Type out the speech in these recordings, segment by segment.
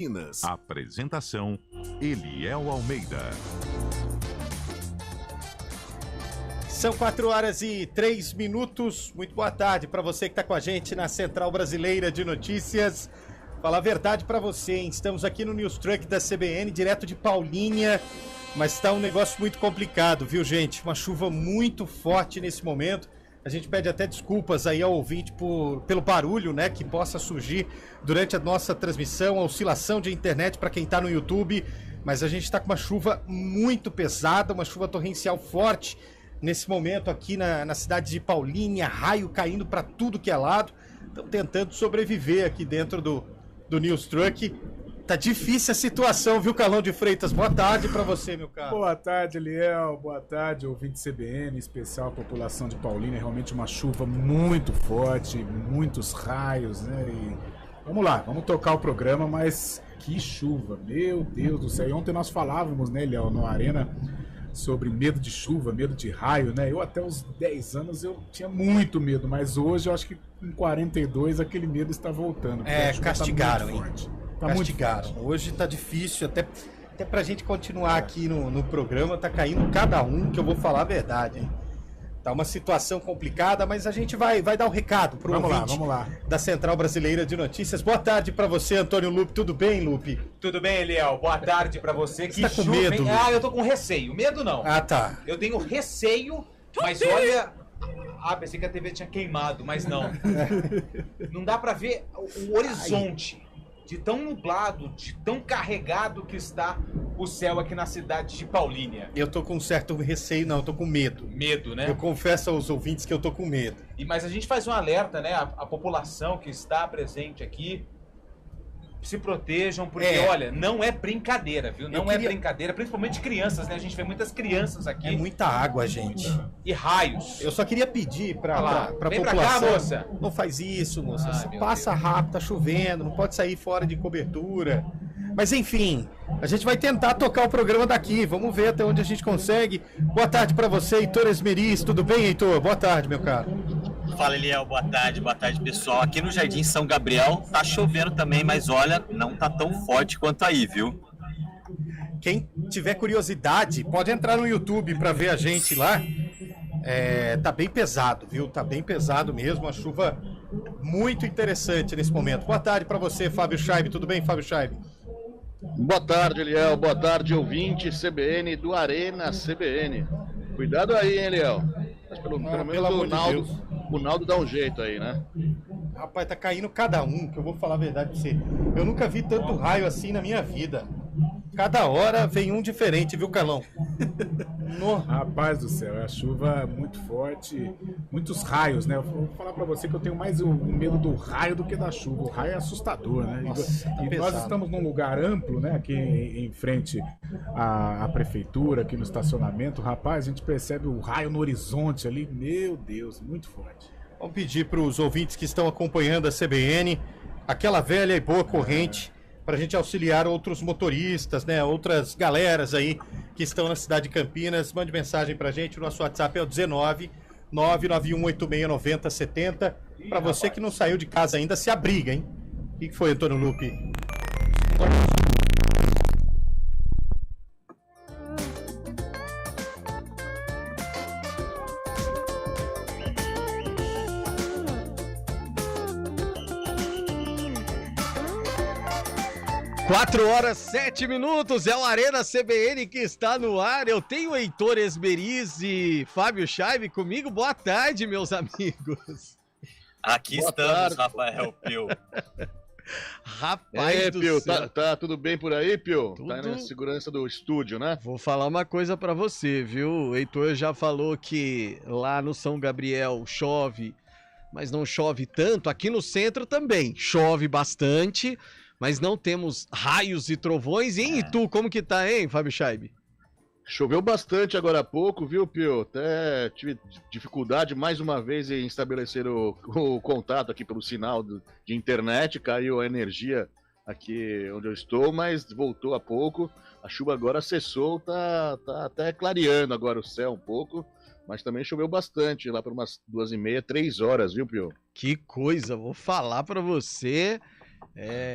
Minas. Apresentação: Eliel Almeida. São 4h03. Muito boa tarde para você que está com a gente na Central Brasileira de Notícias. Falar a verdade para você, hein? Estamos aqui no News Truck da CBN, direto de Paulínia, mas está um negócio muito complicado, viu, gente? Uma chuva muito forte nesse momento. A gente pede até desculpas aí ao ouvinte pelo barulho, né, que possa surgir durante a nossa transmissão, a oscilação de internet para quem está no YouTube, mas a gente está com uma chuva muito pesada, uma chuva torrencial forte nesse momento aqui na cidade de Paulínia, raio caindo para tudo que é lado. Estamos tentando sobreviver aqui dentro do News Truck. Tá difícil a situação, viu, Carlão de Freitas? Boa tarde para você, meu caro. Boa tarde, Eliel. Boa tarde, ouvinte CBN, especial a população de Paulínia. Realmente uma chuva muito forte, muitos raios, né? E vamos lá, vamos tocar o programa, mas que chuva, meu Deus do céu. E ontem nós falávamos, né, Eliel, na Arena, sobre medo de chuva, medo de raio, né? Eu até os 10 anos eu tinha muito medo, mas hoje eu acho que com 42 aquele medo está voltando. Castigaram, tá hein? Tá Castigaram. muito forte. Hoje tá difícil, até pra gente continuar aqui no programa, tá caindo cada um, que eu vou falar a verdade, hein? Tá uma situação complicada, mas a gente vai dar o recado pro ouvinte da Central Brasileira de Notícias. Boa tarde pra você, Antônio Lupe. Tudo bem, Lupe? Tudo bem, Eliel? Boa tarde pra você. Você tá com medo, Lupe? Eu tô com receio. Medo não. Ah, tá. Eu tenho receio, mas olha... pensei que a TV tinha queimado, mas não. Não dá pra ver o horizonte. De tão nublado, de tão carregado que está o céu aqui na cidade de Paulínia. Eu tô com um certo receio, não, eu tô com medo. Medo, né? Eu confesso aos ouvintes que eu tô com medo. Mas a gente faz um alerta, né? A população que está presente aqui, se protejam, porque, olha, não é brincadeira, viu? Não é brincadeira, principalmente crianças, né? A gente vê muitas crianças aqui. É muita água, gente. E raios. Eu só queria pedir pra Vem população... pra cá, moça. Não faz isso, moça. Você meu passa rápido, tá chovendo, não pode sair fora de cobertura. Mas enfim, a gente vai tentar tocar o programa daqui. Vamos ver até onde a gente consegue. Boa tarde pra você, Heitor Esmeriz. Tudo bem, Heitor? Boa tarde, meu caro. Fala, Eliel, boa tarde, pessoal. Aqui no Jardim São Gabriel tá chovendo também, mas olha, não tá tão forte quanto aí, viu? Quem tiver curiosidade, pode entrar no YouTube para ver a gente lá. Tá bem pesado, viu? Tá bem pesado mesmo, uma chuva muito interessante nesse momento. Boa tarde para você, Fábio Scheibe. Tudo bem, Fábio Scheibe? Boa tarde, Eliel. Boa tarde, ouvinte CBN do Arena CBN. Cuidado aí, hein, Eliel? Mas pelo menos o Naldo dá um jeito aí, né? Rapaz, tá caindo cada um, que eu vou falar a verdade pra você. Eu nunca vi tanto raio assim na minha vida. Cada hora vem um diferente, viu, Carlão? Rapaz do céu, é a chuva muito forte, muitos raios, né? Eu vou falar pra você que eu tenho mais o medo do raio do que da chuva. O raio é assustador, né? Nossa, tá e nós estamos num lugar amplo, né? Aqui em frente à prefeitura, aqui no estacionamento. Rapaz, a gente percebe o raio no horizonte ali. Meu Deus, muito forte. Vamos pedir para os ouvintes que estão acompanhando a CBN aquela velha e boa corrente para a gente auxiliar outros motoristas, né? Outras galeras aí que estão na cidade de Campinas. Mande mensagem para a gente. O nosso WhatsApp é o 19 991869070. Para você que não saiu de casa ainda, se abriga, hein? O que foi, Antônio Lupe? 4h07, é o Arena CBN que está no ar. Eu tenho Heitor Esmeriz e Fábio Scheibe comigo. Boa tarde, meus amigos. Aqui Boa estamos, tarde. Rafael Pio. Rapaz do Pio, céu. tá tudo bem por aí, Pio? Tudo. Tá na segurança do estúdio, né? Vou falar uma coisa pra você, viu? O Heitor já falou que lá no São Gabriel chove, mas não chove tanto. Aqui no centro também chove bastante, mas não temos raios e trovões. E em Itu, como que tá, hein, Fábio Scheibe? Choveu bastante agora há pouco, viu, Pio? Até tive dificuldade mais uma vez em estabelecer o contato aqui pelo sinal de internet. Caiu a energia aqui onde eu estou, mas voltou há pouco. A chuva agora cessou, tá até clareando agora o céu um pouco. Mas também choveu bastante, lá por umas 2h30, 3 horas, viu, Pio? Que coisa, vou falar pra você.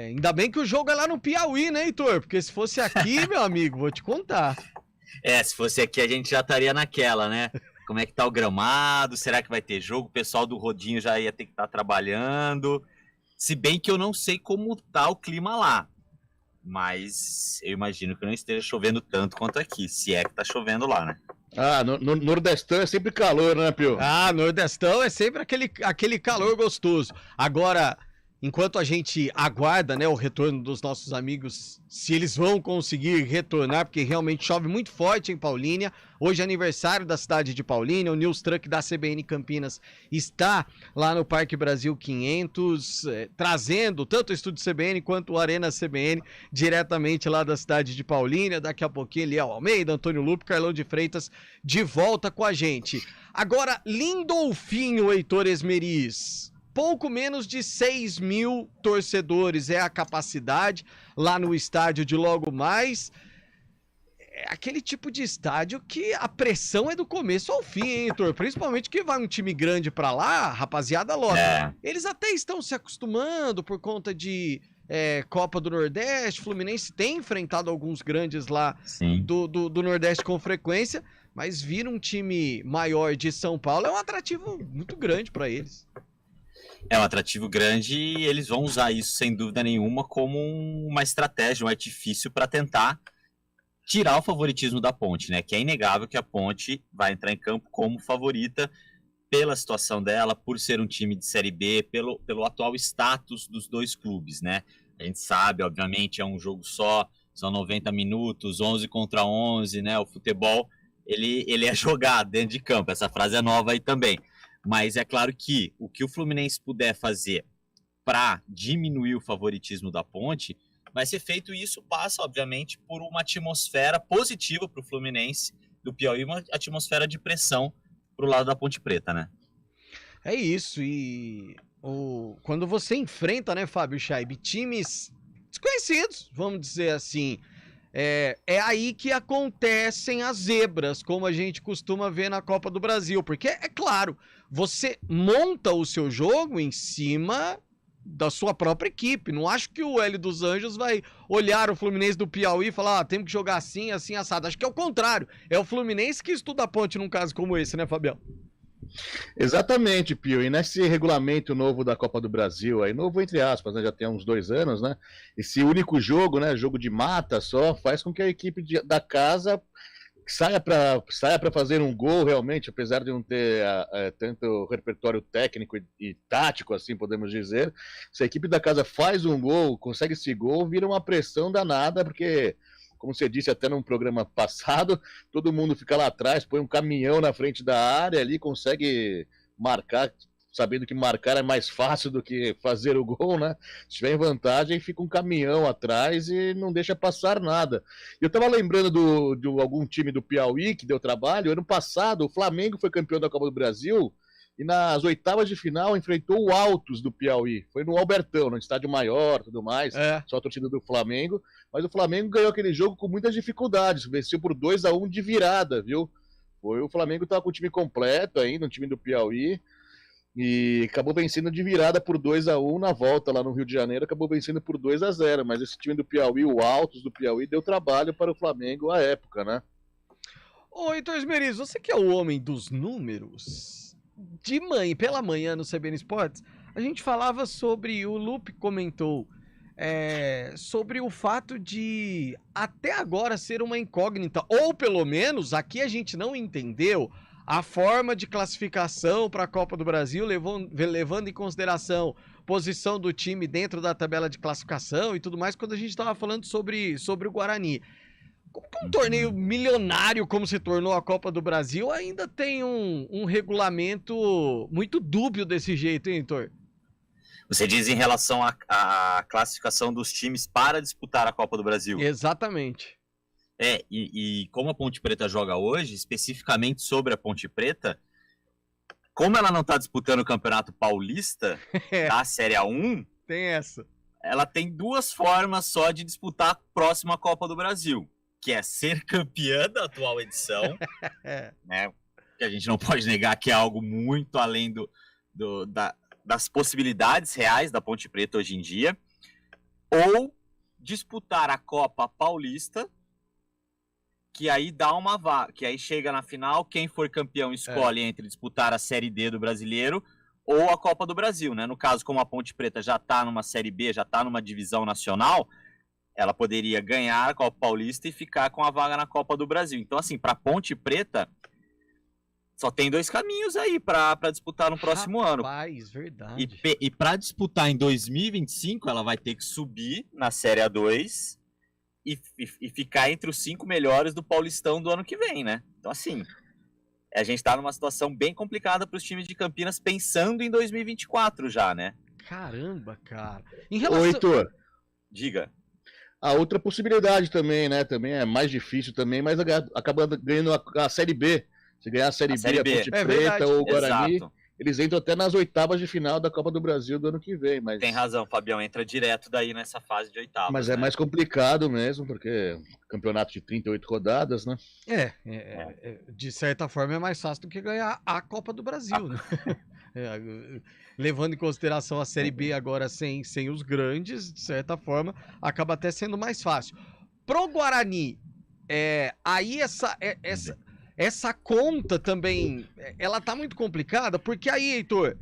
Ainda bem que o jogo é lá no Piauí, né, Heitor? Porque se fosse aqui, meu amigo, vou te contar. Se fosse aqui a gente já estaria naquela, né? Como é que tá o gramado? Será que vai ter jogo? O pessoal do Rodinho já ia ter que estar trabalhando. Se bem que eu não sei como tá o clima lá. Mas eu imagino que não esteja chovendo tanto quanto aqui, se é que tá chovendo lá, né? No Nordestão é sempre calor, né, Pio? Nordestão é sempre aquele calor gostoso. Agora, enquanto a gente aguarda, né, o retorno dos nossos amigos, se eles vão conseguir retornar, porque realmente chove muito forte em Paulínia. Hoje é aniversário da cidade de Paulínia, o News Truck da CBN Campinas está lá no Parque Brasil 500, trazendo tanto o Estúdio CBN quanto o Arena CBN, diretamente lá da cidade de Paulínia. Daqui a pouquinho, Eliel Almeida, Antônio Lupe, Carlão de Freitas, de volta com a gente. Agora, Lindolfinho, Heitor Esmeriz. Pouco menos de 6 mil torcedores é a capacidade lá no estádio de logo mais. É aquele tipo de estádio que a pressão é do começo ao fim, hein, Heitor? Principalmente que vai um time grande pra lá, rapaziada, lota. Eles até estão se acostumando por conta de Copa do Nordeste. Fluminense tem enfrentado alguns grandes lá do Nordeste com frequência, mas vir um time maior de São Paulo é um atrativo muito grande pra eles. É um atrativo grande e eles vão usar isso, sem dúvida nenhuma, como uma estratégia, um artifício para tentar tirar o favoritismo da Ponte, né? Que é inegável que a Ponte vai entrar em campo como favorita pela situação dela, por ser um time de Série B, pelo atual status dos dois clubes, né? A gente sabe, obviamente, é um jogo só, são 90 minutos, 11 contra 11, né? O futebol, ele é jogado dentro de campo, essa frase é nova aí também. Mas é claro que o que o Fluminense puder fazer para diminuir o favoritismo da Ponte vai ser feito, e isso passa, obviamente, por uma atmosfera positiva para o Fluminense do Piauí, uma atmosfera de pressão para o lado da Ponte Preta, né? É isso, e quando você enfrenta, né, Fábio Chaib, times desconhecidos, vamos dizer assim, é aí que acontecem as zebras, como a gente costuma ver na Copa do Brasil, porque, é claro, você monta o seu jogo em cima da sua própria equipe. Não acho que o Hélio dos Anjos vai olhar o Fluminense do Piauí e falar, temos que jogar assim, assim, assado. Acho que é o contrário, é o Fluminense que estuda a Ponte num caso como esse, né, Fabião? Exatamente, Pio. E nesse regulamento novo da Copa do Brasil, aí novo entre aspas, né, já tem uns 2 anos, né? Esse único jogo, né, jogo de mata só, faz com que a equipe da casa saia para fazer um gol realmente, apesar de não ter tanto repertório técnico e tático, assim podemos dizer. Se a equipe da casa faz um gol, consegue esse gol, vira uma pressão danada, porque, como você disse até num programa passado, todo mundo fica lá atrás, põe um caminhão na frente da área ali, consegue marcar, sabendo que marcar é mais fácil do que fazer o gol, né? Se tiver em vantagem, fica um caminhão atrás e não deixa passar nada. Eu tava lembrando de algum time do Piauí que deu trabalho. Ano passado, o Flamengo foi campeão da Copa do Brasil e nas oitavas de final enfrentou o Altos do Piauí. Foi no Albertão, no estádio maior, tudo mais, só a torcida do Flamengo. Mas o Flamengo ganhou aquele jogo com muitas dificuldades, venceu por 2-1 de virada, viu? O Flamengo tava com o time completo ainda, um time do Piauí, e acabou vencendo de virada por 2-1 na volta lá no Rio de Janeiro, acabou vencendo por 2-0, mas esse time do Piauí, o Altos do Piauí, deu trabalho para o Flamengo à época, né? Ô, Heitor Esmeriz, você que é o homem dos números, pela manhã no CBN Esportes, a gente falava sobre, o Lupe comentou, sobre o fato de até agora ser uma incógnita, ou pelo menos aqui a gente não entendeu a forma de classificação para a Copa do Brasil, levando em consideração posição do time dentro da tabela de classificação e tudo mais, quando a gente estava falando sobre o Guarani. Como que um torneio milionário como se tornou a Copa do Brasil ainda tem um regulamento muito dúbio desse jeito, hein, Heitor? Você diz em relação à classificação dos times para disputar a Copa do Brasil. Exatamente. E como a Ponte Preta joga hoje, especificamente sobre a Ponte Preta, como ela não está disputando o Campeonato Paulista da Série A1, tem essa. Ela tem 2 formas só de disputar a próxima Copa do Brasil, que é ser campeã da atual edição, né? Que a gente não pode negar que é algo muito além das possibilidades reais da Ponte Preta hoje em dia, ou disputar a Copa Paulista, que aí dá uma vaga, que aí chega na final, quem for campeão escolhe entre disputar a Série D do Brasileiro ou a Copa do Brasil, né? No caso, como a Ponte Preta já está numa Série B, já está numa divisão nacional, ela poderia ganhar a Copa Paulista e ficar com a vaga na Copa do Brasil. Então, assim, para Ponte Preta, só tem 2 caminhos aí para disputar no próximo ano. Rapaz, verdade. E para disputar em 2025, ela vai ter que subir na Série A2 e ficar entre os 5 melhores do Paulistão do ano que vem, né? Então, assim, a gente tá numa situação bem complicada para os times de Campinas, pensando em 2024 já, né? Caramba, cara. Em Ô, relação... Heitor, Diga. a outra possibilidade também, né? Também é mais difícil também, mas acaba ganhando a Série B. Se ganhar a Série B, a Ponte É Preta verdade. ou o Guarani, Exato. eles entram até nas oitavas de final da Copa do Brasil do ano que vem. Mas, Tem razão, Fabião, entra direto daí nessa fase de oitavas. mas é né? mais complicado mesmo, porque campeonato de 38 rodadas, né? De certa forma é mais fácil do que ganhar a Copa do Brasil, né? Levando em consideração a Série B agora sem os grandes, de certa forma, acaba até sendo mais fácil. Pro Guarani, aí essa conta também, ela tá muito complicada, porque aí, Heitor,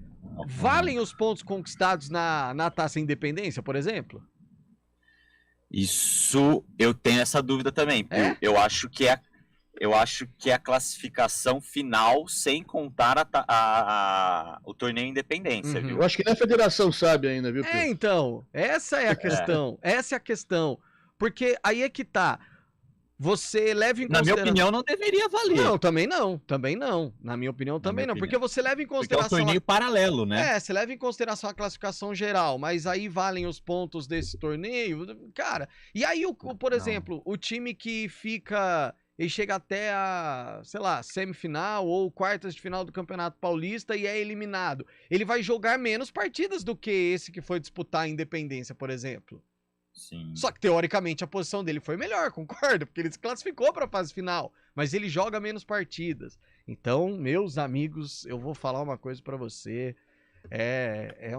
valem os pontos conquistados na Taça Independência, por exemplo? Isso, eu tenho essa dúvida também. É? Eu acho que é a classificação final sem contar o torneio Independência, Uhum. viu? Eu acho que nem a federação sabe ainda, viu, Pedro? Então, essa é a questão. Essa é a questão. Porque aí é que tá. Você leva em Na minha consideração... opinião, não deveria valer. Não, também não. Também não. Na minha opinião, também minha não. Porque você leva em Porque é um consideração... torneio paralelo, né? Você leva em consideração a classificação geral, mas aí valem os pontos desse torneio, cara. E aí, por exemplo, o time que fica e chega até a, sei lá, semifinal ou quartas de final do Campeonato Paulista e é eliminado, ele vai jogar menos partidas do que esse que foi disputar a Independência, por exemplo. Sim. Só que, teoricamente, a posição dele foi melhor, concordo? Porque ele se classificou para a fase final, mas ele joga menos partidas. Então, meus amigos, eu vou falar uma coisa para você. É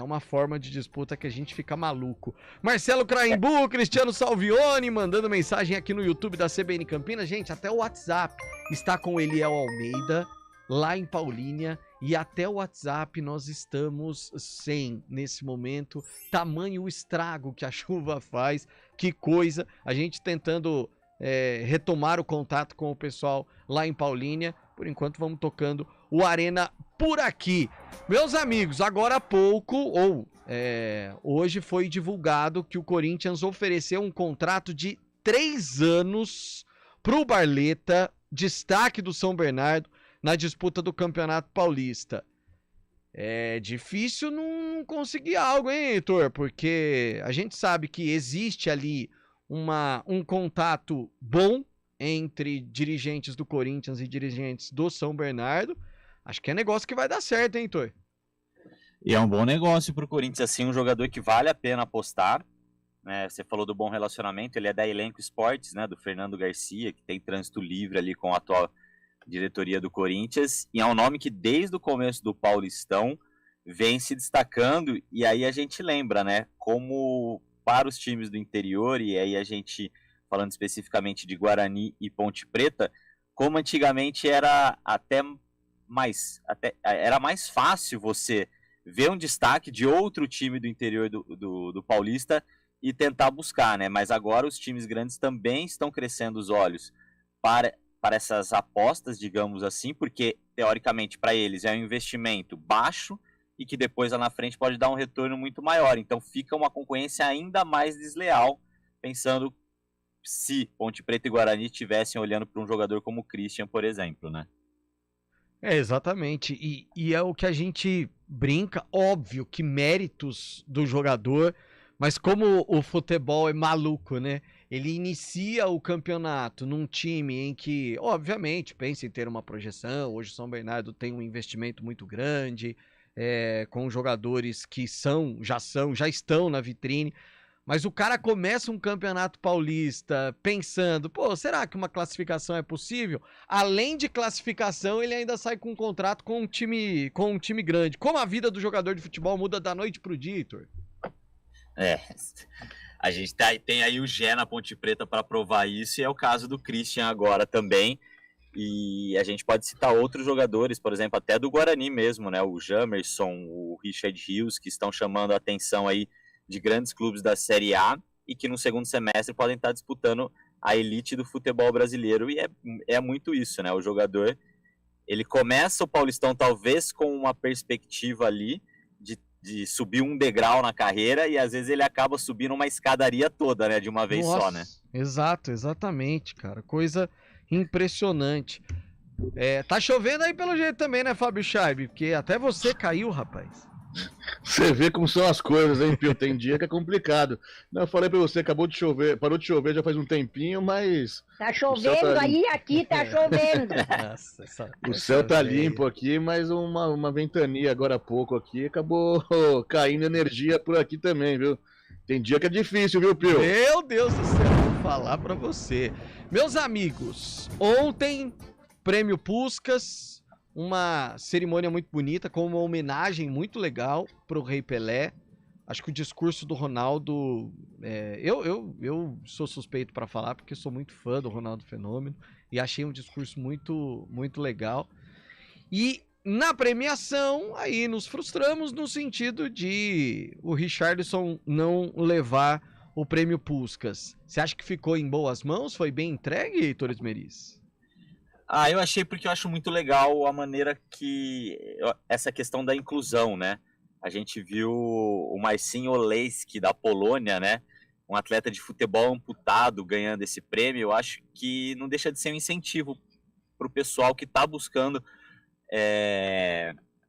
uma forma de disputa que a gente fica maluco. Marcelo Craimbu, Cristiano Salvione, mandando mensagem aqui no YouTube da CBN Campinas. Gente, até o WhatsApp está com Eliel Almeida, lá em Paulínia. E até o WhatsApp nós estamos sem, nesse momento. Tamanho o estrago que a chuva faz. Que coisa. A gente tentando retomar o contato com o pessoal lá em Paulínia. Por enquanto vamos tocando o Arena por aqui. Meus amigos, agora há pouco, hoje foi divulgado que o Corinthians ofereceu um contrato de 3 anos pro Barleta, destaque do São Bernardo, na disputa do Campeonato Paulista. É difícil não conseguir algo, hein, Heitor? Porque a gente sabe que existe ali um contato bom entre dirigentes do Corinthians e dirigentes do São Bernardo. Acho que é negócio que vai dar certo, hein, Heitor? E é um bom negócio pro Corinthians, assim, um jogador que vale a pena apostar. Né? Você falou do bom relacionamento, ele é da Elenco Esportes, né, do Fernando Garcia, que tem trânsito livre ali com a atual diretoria do Corinthians, e é um nome que desde o começo do Paulistão vem se destacando, e aí a gente lembra, né, como para os times do interior, e aí a gente, falando especificamente de Guarani e Ponte Preta, como antigamente era era mais fácil você ver um destaque de outro time do interior do Paulista e tentar buscar, né, mas agora os times grandes também estão crescendo os olhos para essas apostas, digamos assim, porque, teoricamente, para eles é um investimento baixo e que depois lá na frente pode dar um retorno muito maior. Então fica uma concorrência ainda mais desleal, pensando se Ponte Preta e Guarani estivessem olhando para um jogador como o Christian, por exemplo, né? Exatamente. E é o que a gente brinca, óbvio que méritos do jogador, mas como o futebol é maluco, né? Ele inicia o campeonato num time em que, obviamente, pensa em ter uma projeção. Hoje o São Bernardo tem um investimento muito grande, com jogadores que já estão na vitrine. Mas o cara começa um campeonato paulista pensando, pô, será que uma classificação é possível? Além de classificação, ele ainda sai com um contrato com um time grande. Como a vida do jogador de futebol muda da noite pro dia, Heitor? É, a gente tem aí o Gé na Ponte Preta para provar isso, e é o caso do Christian agora também. E a gente pode citar outros jogadores, por exemplo, até do Guarani mesmo, né? O Jamerson, o Richard Rios, que estão chamando a atenção aí de grandes clubes da Série A e que no segundo semestre podem estar disputando a elite do futebol brasileiro. E é muito isso, né? O jogador, ele começa o Paulistão talvez com uma perspectiva ali de subir um degrau na carreira, e às vezes ele acaba subindo uma escadaria toda, né? De uma vez só, né? Exato, exatamente, cara. Coisa impressionante. Tá chovendo aí pelo jeito também, né, Fábio Scheib? Porque até você caiu, rapaz. Você vê como são as coisas, hein, Pio? Tem dia que é complicado. Não, eu falei pra você, acabou de chover, parou de chover já faz um tempinho, mas... Tá chovendo aí, aqui tá chovendo. Nossa, O céu tá limpo aqui, mas uma ventania agora há pouco aqui acabou caindo energia por aqui também, viu? Tem dia que é difícil, viu, Pio? Meu Deus do céu, vou falar pra você. Meus amigos, ontem, Prêmio Puskás, uma cerimônia muito bonita, com uma homenagem muito legal pro Rei Pelé. Acho que o discurso do Ronaldo... eu sou suspeito para falar, porque sou muito fã do Ronaldo Fenômeno, e achei um discurso muito, muito legal. E na premiação, aí nos frustramos no sentido de o Richarlison não levar o Prêmio Puskás. Você acha que ficou em boas mãos? Foi bem entregue, Heitor Esmeriz? Eu achei, porque eu acho muito legal a maneira que... essa questão da inclusão, né? A gente viu o Marcin Olejski, da Polônia, né? Um atleta de futebol amputado ganhando esse prêmio. Eu acho que não deixa de ser um incentivo para o pessoal que está buscando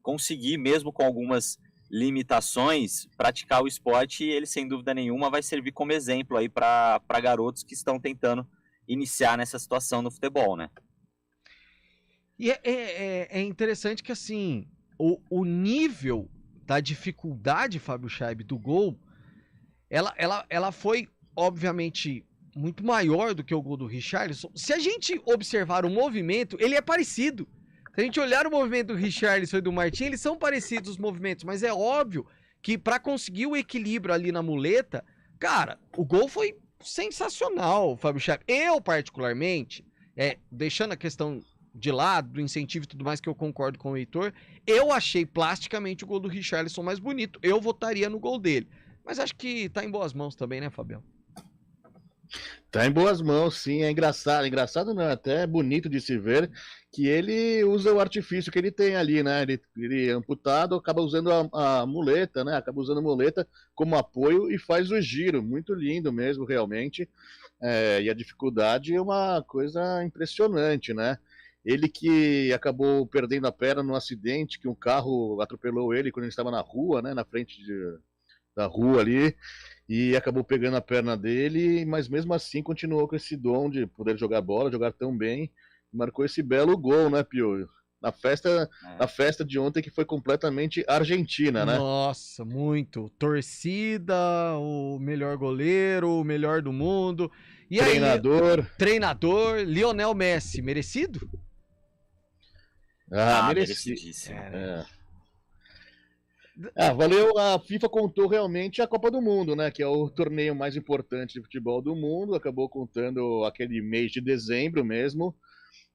conseguir, mesmo com algumas limitações, praticar o esporte, e ele, sem dúvida nenhuma, vai servir como exemplo aí para garotos que estão tentando iniciar nessa situação no futebol, né? E é interessante que, assim, o nível da dificuldade, Fábio Scheib, do gol, ela foi, obviamente, muito maior do que o gol do Richarlison. Se a gente observar o movimento, ele é parecido. Se a gente olhar o movimento do Richarlison e do Martin, eles são parecidos os movimentos, mas é óbvio que para conseguir o equilíbrio ali na muleta, cara, o gol foi sensacional, Fábio Scheib. Eu, particularmente, deixando a questão de lado, do incentivo e tudo mais, que eu concordo com o Heitor, eu achei plasticamente o gol do Richarlison mais bonito. Eu votaria no gol dele. Mas acho que tá em boas mãos também, né, Fabião? Tá em boas mãos, sim. É engraçado. Engraçado não, até bonito de se ver que ele usa o artifício que ele tem ali, né? Ele amputado, acaba usando a muleta, né? Acaba usando a muleta como apoio e faz o giro. Muito lindo mesmo, realmente. E a dificuldade é uma coisa impressionante, né? Ele que acabou perdendo a perna num acidente, que um carro atropelou ele quando ele estava na rua, né? Na frente da rua ali, e acabou pegando a perna dele, mas mesmo assim continuou com esse dom de poder jogar bola, jogar tão bem, marcou esse belo gol, né, Pio? Na festa de ontem, que foi completamente argentina, né? Nossa, muito. Torcida, o melhor goleiro, o melhor do mundo. E treinador, Lionel Messi, merecido? Merecidíssimo. Valeu. A FIFA contou realmente a Copa do Mundo, né? Que é o torneio mais importante de futebol do mundo. Acabou contando aquele mês de dezembro mesmo,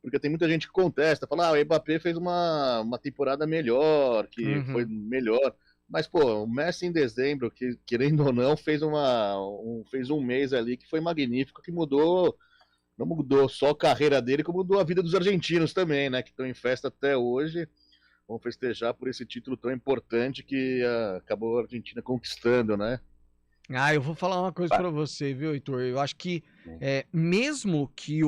porque tem muita gente que contesta, fala, o Mbappé fez uma temporada melhor, que foi melhor. Mas, pô, o Messi em dezembro, que querendo ou não, fez um mês ali que foi magnífico, que não mudou só a carreira dele, como mudou a vida dos argentinos também, né? Que estão em festa até hoje. Vão festejar por esse título tão importante que acabou a Argentina conquistando, né? Eu vou falar uma coisa pra você, viu, Heitor? Eu acho que mesmo que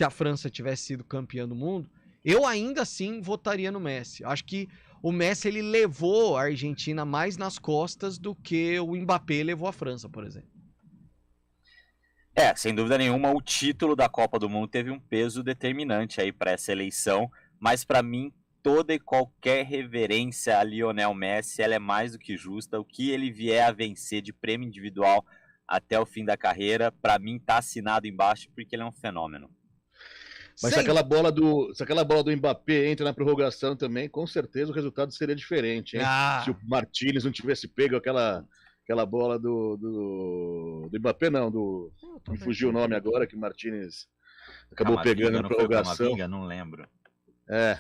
a França tivesse sido campeã do mundo, eu ainda assim votaria no Messi. Acho que o Messi, ele levou a Argentina mais nas costas do que o Mbappé levou a França, por exemplo. Sem dúvida nenhuma, o título da Copa do Mundo teve um peso determinante aí para essa eleição, mas para mim, toda e qualquer reverência a Lionel Messi, ela é mais do que justa. O que ele vier a vencer de prêmio individual até o fim da carreira, para mim tá assinado embaixo, porque ele é um fenômeno. Mas se aquela bola do Mbappé entra na prorrogação também, com certeza o resultado seria diferente, hein? Se o Martínez não tivesse pego aquela bola do Mbappé, não, me fugiu o nome agora, que o Martinez acabou pegando na prorrogação. Não lembro.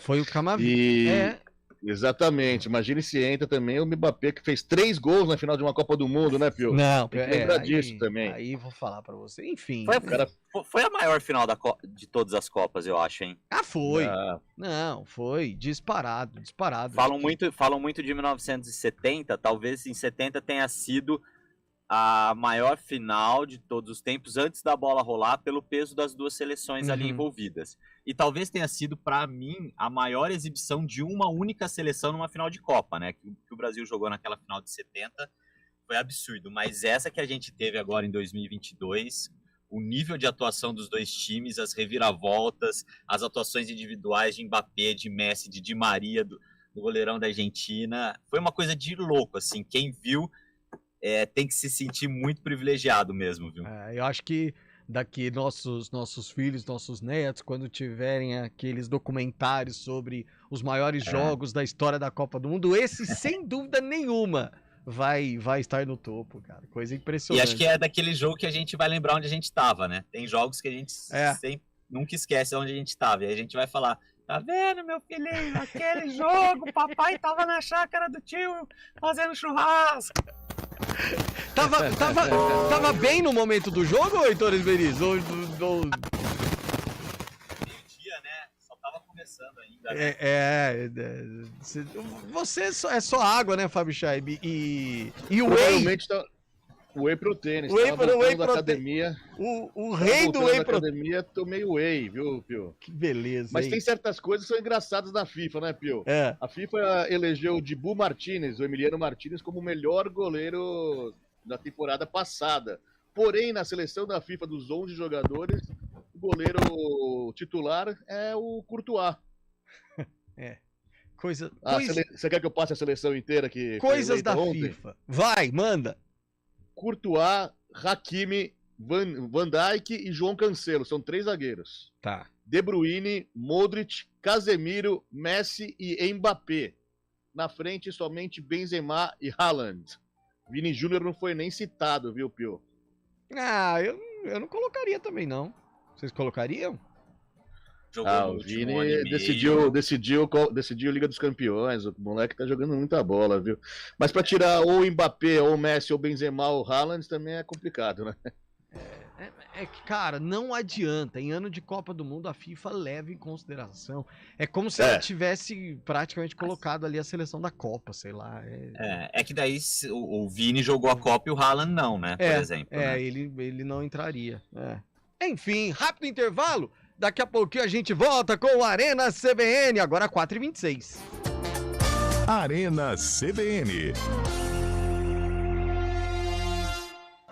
Foi o Camavinga. Exatamente. Imagine se entra também o Mbappé, que fez 3 gols na final de uma Copa do Mundo, né, Pio? Não, tem que lembrar disso também. Aí vou falar pra você. Enfim. Foi a maior final de todas as Copas, eu acho, hein? Foi. Não, foi. Disparado. Falam muito de 1970, talvez em 70 tenha sido a maior final de todos os tempos antes da bola rolar pelo peso das duas seleções ali envolvidas. E talvez tenha sido, para mim, a maior exibição de uma única seleção numa final de Copa, né? Que o Brasil jogou naquela final de 70 foi absurdo. Mas essa que a gente teve agora em 2022, o nível de atuação dos dois times, as reviravoltas, as atuações individuais de Mbappé, de Messi, de Di Maria, do goleirão da Argentina, foi uma coisa de louco, assim. Quem viu tem que se sentir muito privilegiado mesmo, viu? Eu acho que daqui nossos filhos, nossos netos, quando tiverem aqueles documentários sobre os maiores jogos da história da Copa do Mundo, esse, sem dúvida nenhuma, vai estar no topo, cara. Coisa impressionante. E acho que é daquele jogo que a gente vai lembrar onde a gente estava, né? Tem jogos que a gente nunca esquece onde a gente estava. E aí a gente vai falar, tá vendo, meu filhinho? Aquele jogo, papai tava na chácara do tio fazendo churrasco. Tava bem no momento do jogo, Heitor Esberiz? Meio-dia, né? Só tava começando ainda. Né? Você é só água, né, Fábio Chaib? E o Whey. O Whey Protein. Da academia. O rei do Whey Protein. Na academia, tomei Whey, viu, Pio? Que beleza. Mas tem certas coisas que são engraçadas na FIFA, né, Pio? A FIFA elegeu o Dibu Martinez, o Emiliano Martinez, como o melhor goleiro da temporada passada. Porém, na seleção da FIFA dos 11 jogadores, o goleiro titular é o Courtois. Você quer que eu passe a seleção inteira aqui? Coisas da FIFA. Vai, manda. Courtois, Hakimi, Van Dijk e João Cancelo. São 3 zagueiros. Tá. De Bruyne, Modric, Casemiro, Messi e Mbappé. Na frente, somente Benzema e Haaland. Vini Júnior não foi nem citado, viu, Pio? Eu não colocaria também, não. Vocês colocariam? O Vini decidiu Liga dos Campeões. O moleque tá jogando muita bola, viu? Mas pra tirar ou o Mbappé, ou o Messi, ou o Benzema, ou o Haaland também é complicado, né? Que, cara, não adianta. Em ano de Copa do Mundo, a FIFA leva em consideração. É como se ela tivesse praticamente colocado ali a seleção da Copa, sei lá. É que daí o Vini jogou a Copa e o Haaland não, né? Por exemplo. Né? Ele não entraria. Enfim, rápido intervalo. Daqui a pouquinho a gente volta com o Arena CBN, agora 4h26. Arena CBN.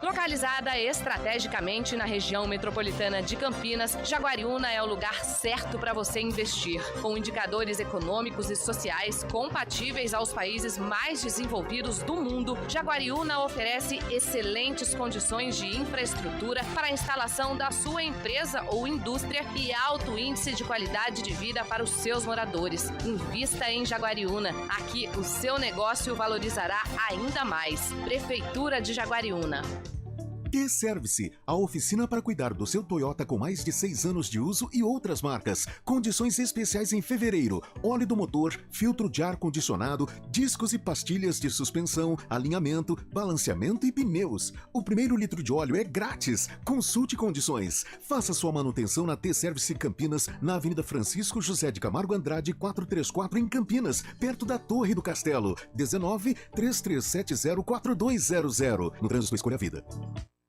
Localizada estrategicamente na região metropolitana de Campinas, Jaguariúna é o lugar certo para você investir. Com indicadores econômicos e sociais compatíveis aos países mais desenvolvidos do mundo, Jaguariúna oferece excelentes condições de infraestrutura para a instalação da sua empresa ou indústria e alto índice de qualidade de vida para os seus moradores. Invista em Jaguariúna. Aqui o seu negócio valorizará ainda mais. Prefeitura de Jaguariúna. T-Service, a oficina para cuidar do seu Toyota com mais de 6 anos de uso e outras marcas. Condições especiais em fevereiro. Óleo do motor, filtro de ar-condicionado, discos e pastilhas de suspensão, alinhamento, balanceamento e pneus. O primeiro litro de óleo é grátis. Consulte condições. Faça sua manutenção na T-Service Campinas, na Avenida Francisco José de Camargo Andrade, 434 em Campinas, perto da Torre do Castelo. 19-3370-4200. No trânsito, escolha a vida.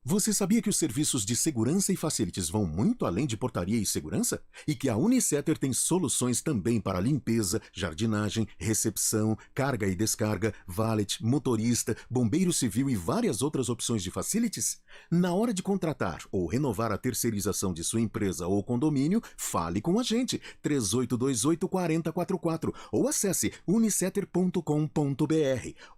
Você sabia que os serviços de segurança e facilities vão muito além de portaria e segurança? E que a Unicetter tem soluções também para limpeza, jardinagem, recepção, carga e descarga, valet, motorista, bombeiro civil e várias outras opções de facilities? Na hora de contratar ou renovar a terceirização de sua empresa ou condomínio, fale com a gente, 3828-4044 ou acesse unicetter.com.br.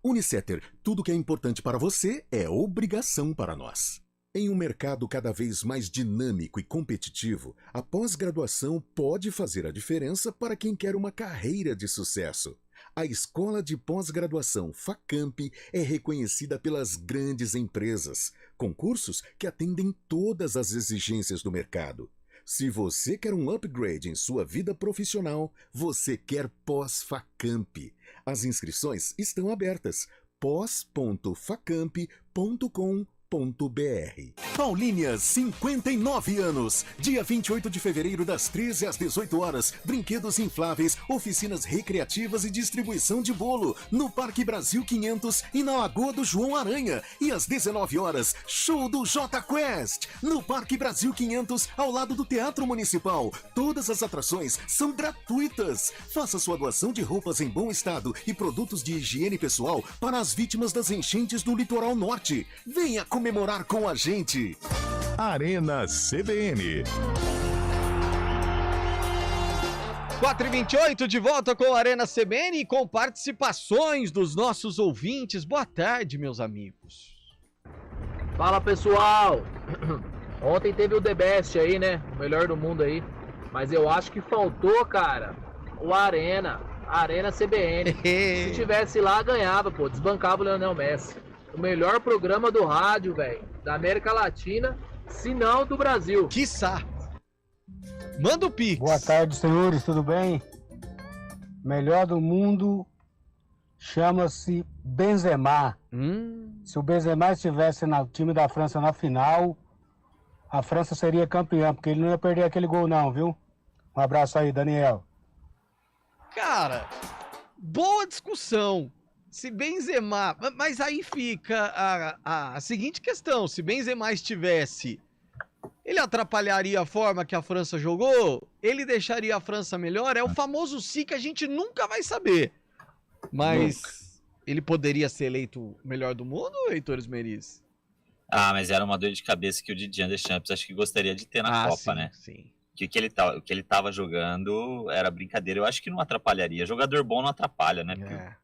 Unicetter, tudo que é importante para você é obrigação para nós. Em um mercado cada vez mais dinâmico e competitivo, a pós-graduação pode fazer a diferença para quem quer uma carreira de sucesso. A escola de pós-graduação Facamp é reconhecida pelas grandes empresas, concursos que atendem todas as exigências do mercado. Se você quer um upgrade em sua vida profissional, você quer Pós-Facamp. As inscrições estão abertas. pós.facamp.com.br. Paulínia, 59 anos. Dia 28 de fevereiro, das 13 às 18 horas. Brinquedos infláveis, oficinas recreativas e distribuição de bolo. No Parque Brasil 500 e na Lagoa do João Aranha. E às 19 horas, show do J Quest. No Parque Brasil 500, ao lado do Teatro Municipal. Todas as atrações são gratuitas. Faça sua doação de roupas em bom estado e produtos de higiene pessoal para as vítimas das enchentes do Litoral Norte. Venha comemorar com a gente. Arena CBN. 4h28, de volta com a Arena CBN e com participações dos nossos ouvintes. Boa tarde, meus amigos. Fala, pessoal. Ontem teve o The Best aí, né? O melhor do mundo aí. Mas eu acho que faltou, cara, o Arena CBN. Se tivesse lá, ganhava, pô. Desbancava o Lionel Messi. O melhor programa do rádio, velho, da América Latina, se não do Brasil. Quiçá. Manda o Pix. Boa tarde, senhores, tudo bem? Melhor do mundo chama-se Benzema. Se o Benzema estivesse no time da França na final, a França seria campeã, porque ele não ia perder aquele gol não, viu? Um abraço aí, Daniel. Cara, boa discussão. Se Benzema... Mas aí fica a seguinte questão. Se Benzema estivesse, ele atrapalharia a forma que a França jogou? Ele deixaria a França melhor? É o famoso si que a gente nunca vai saber. Mas ele poderia ser eleito o melhor do mundo, Heitor Esmeriz? Ah, mas era uma dor de cabeça que o Didier Deschamps acho que gostaria de ter na Copa, sim, né? Sim. Que o que ele tava jogando era brincadeira. Eu acho que não atrapalharia. Jogador bom não atrapalha, né?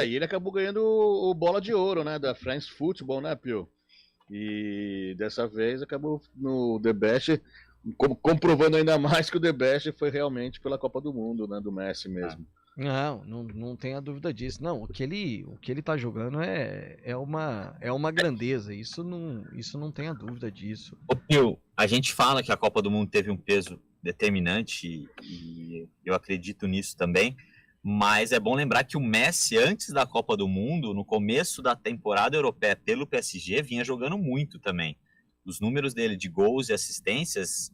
E ele acabou ganhando o bola de ouro, né, da France Football, né, Pio? E dessa vez acabou no The Best, comprovando ainda mais que o The Best foi realmente pela Copa do Mundo, né, do Messi mesmo. Não tenha dúvida disso. Não, o que ele tá jogando é uma grandeza. Isso não tenha dúvida disso. Ô, Pio, a gente fala que a Copa do Mundo teve um peso determinante e eu acredito nisso também. Mas é bom lembrar que o Messi, antes da Copa do Mundo, no começo da temporada europeia pelo PSG, vinha jogando muito também. Os números dele de gols e assistências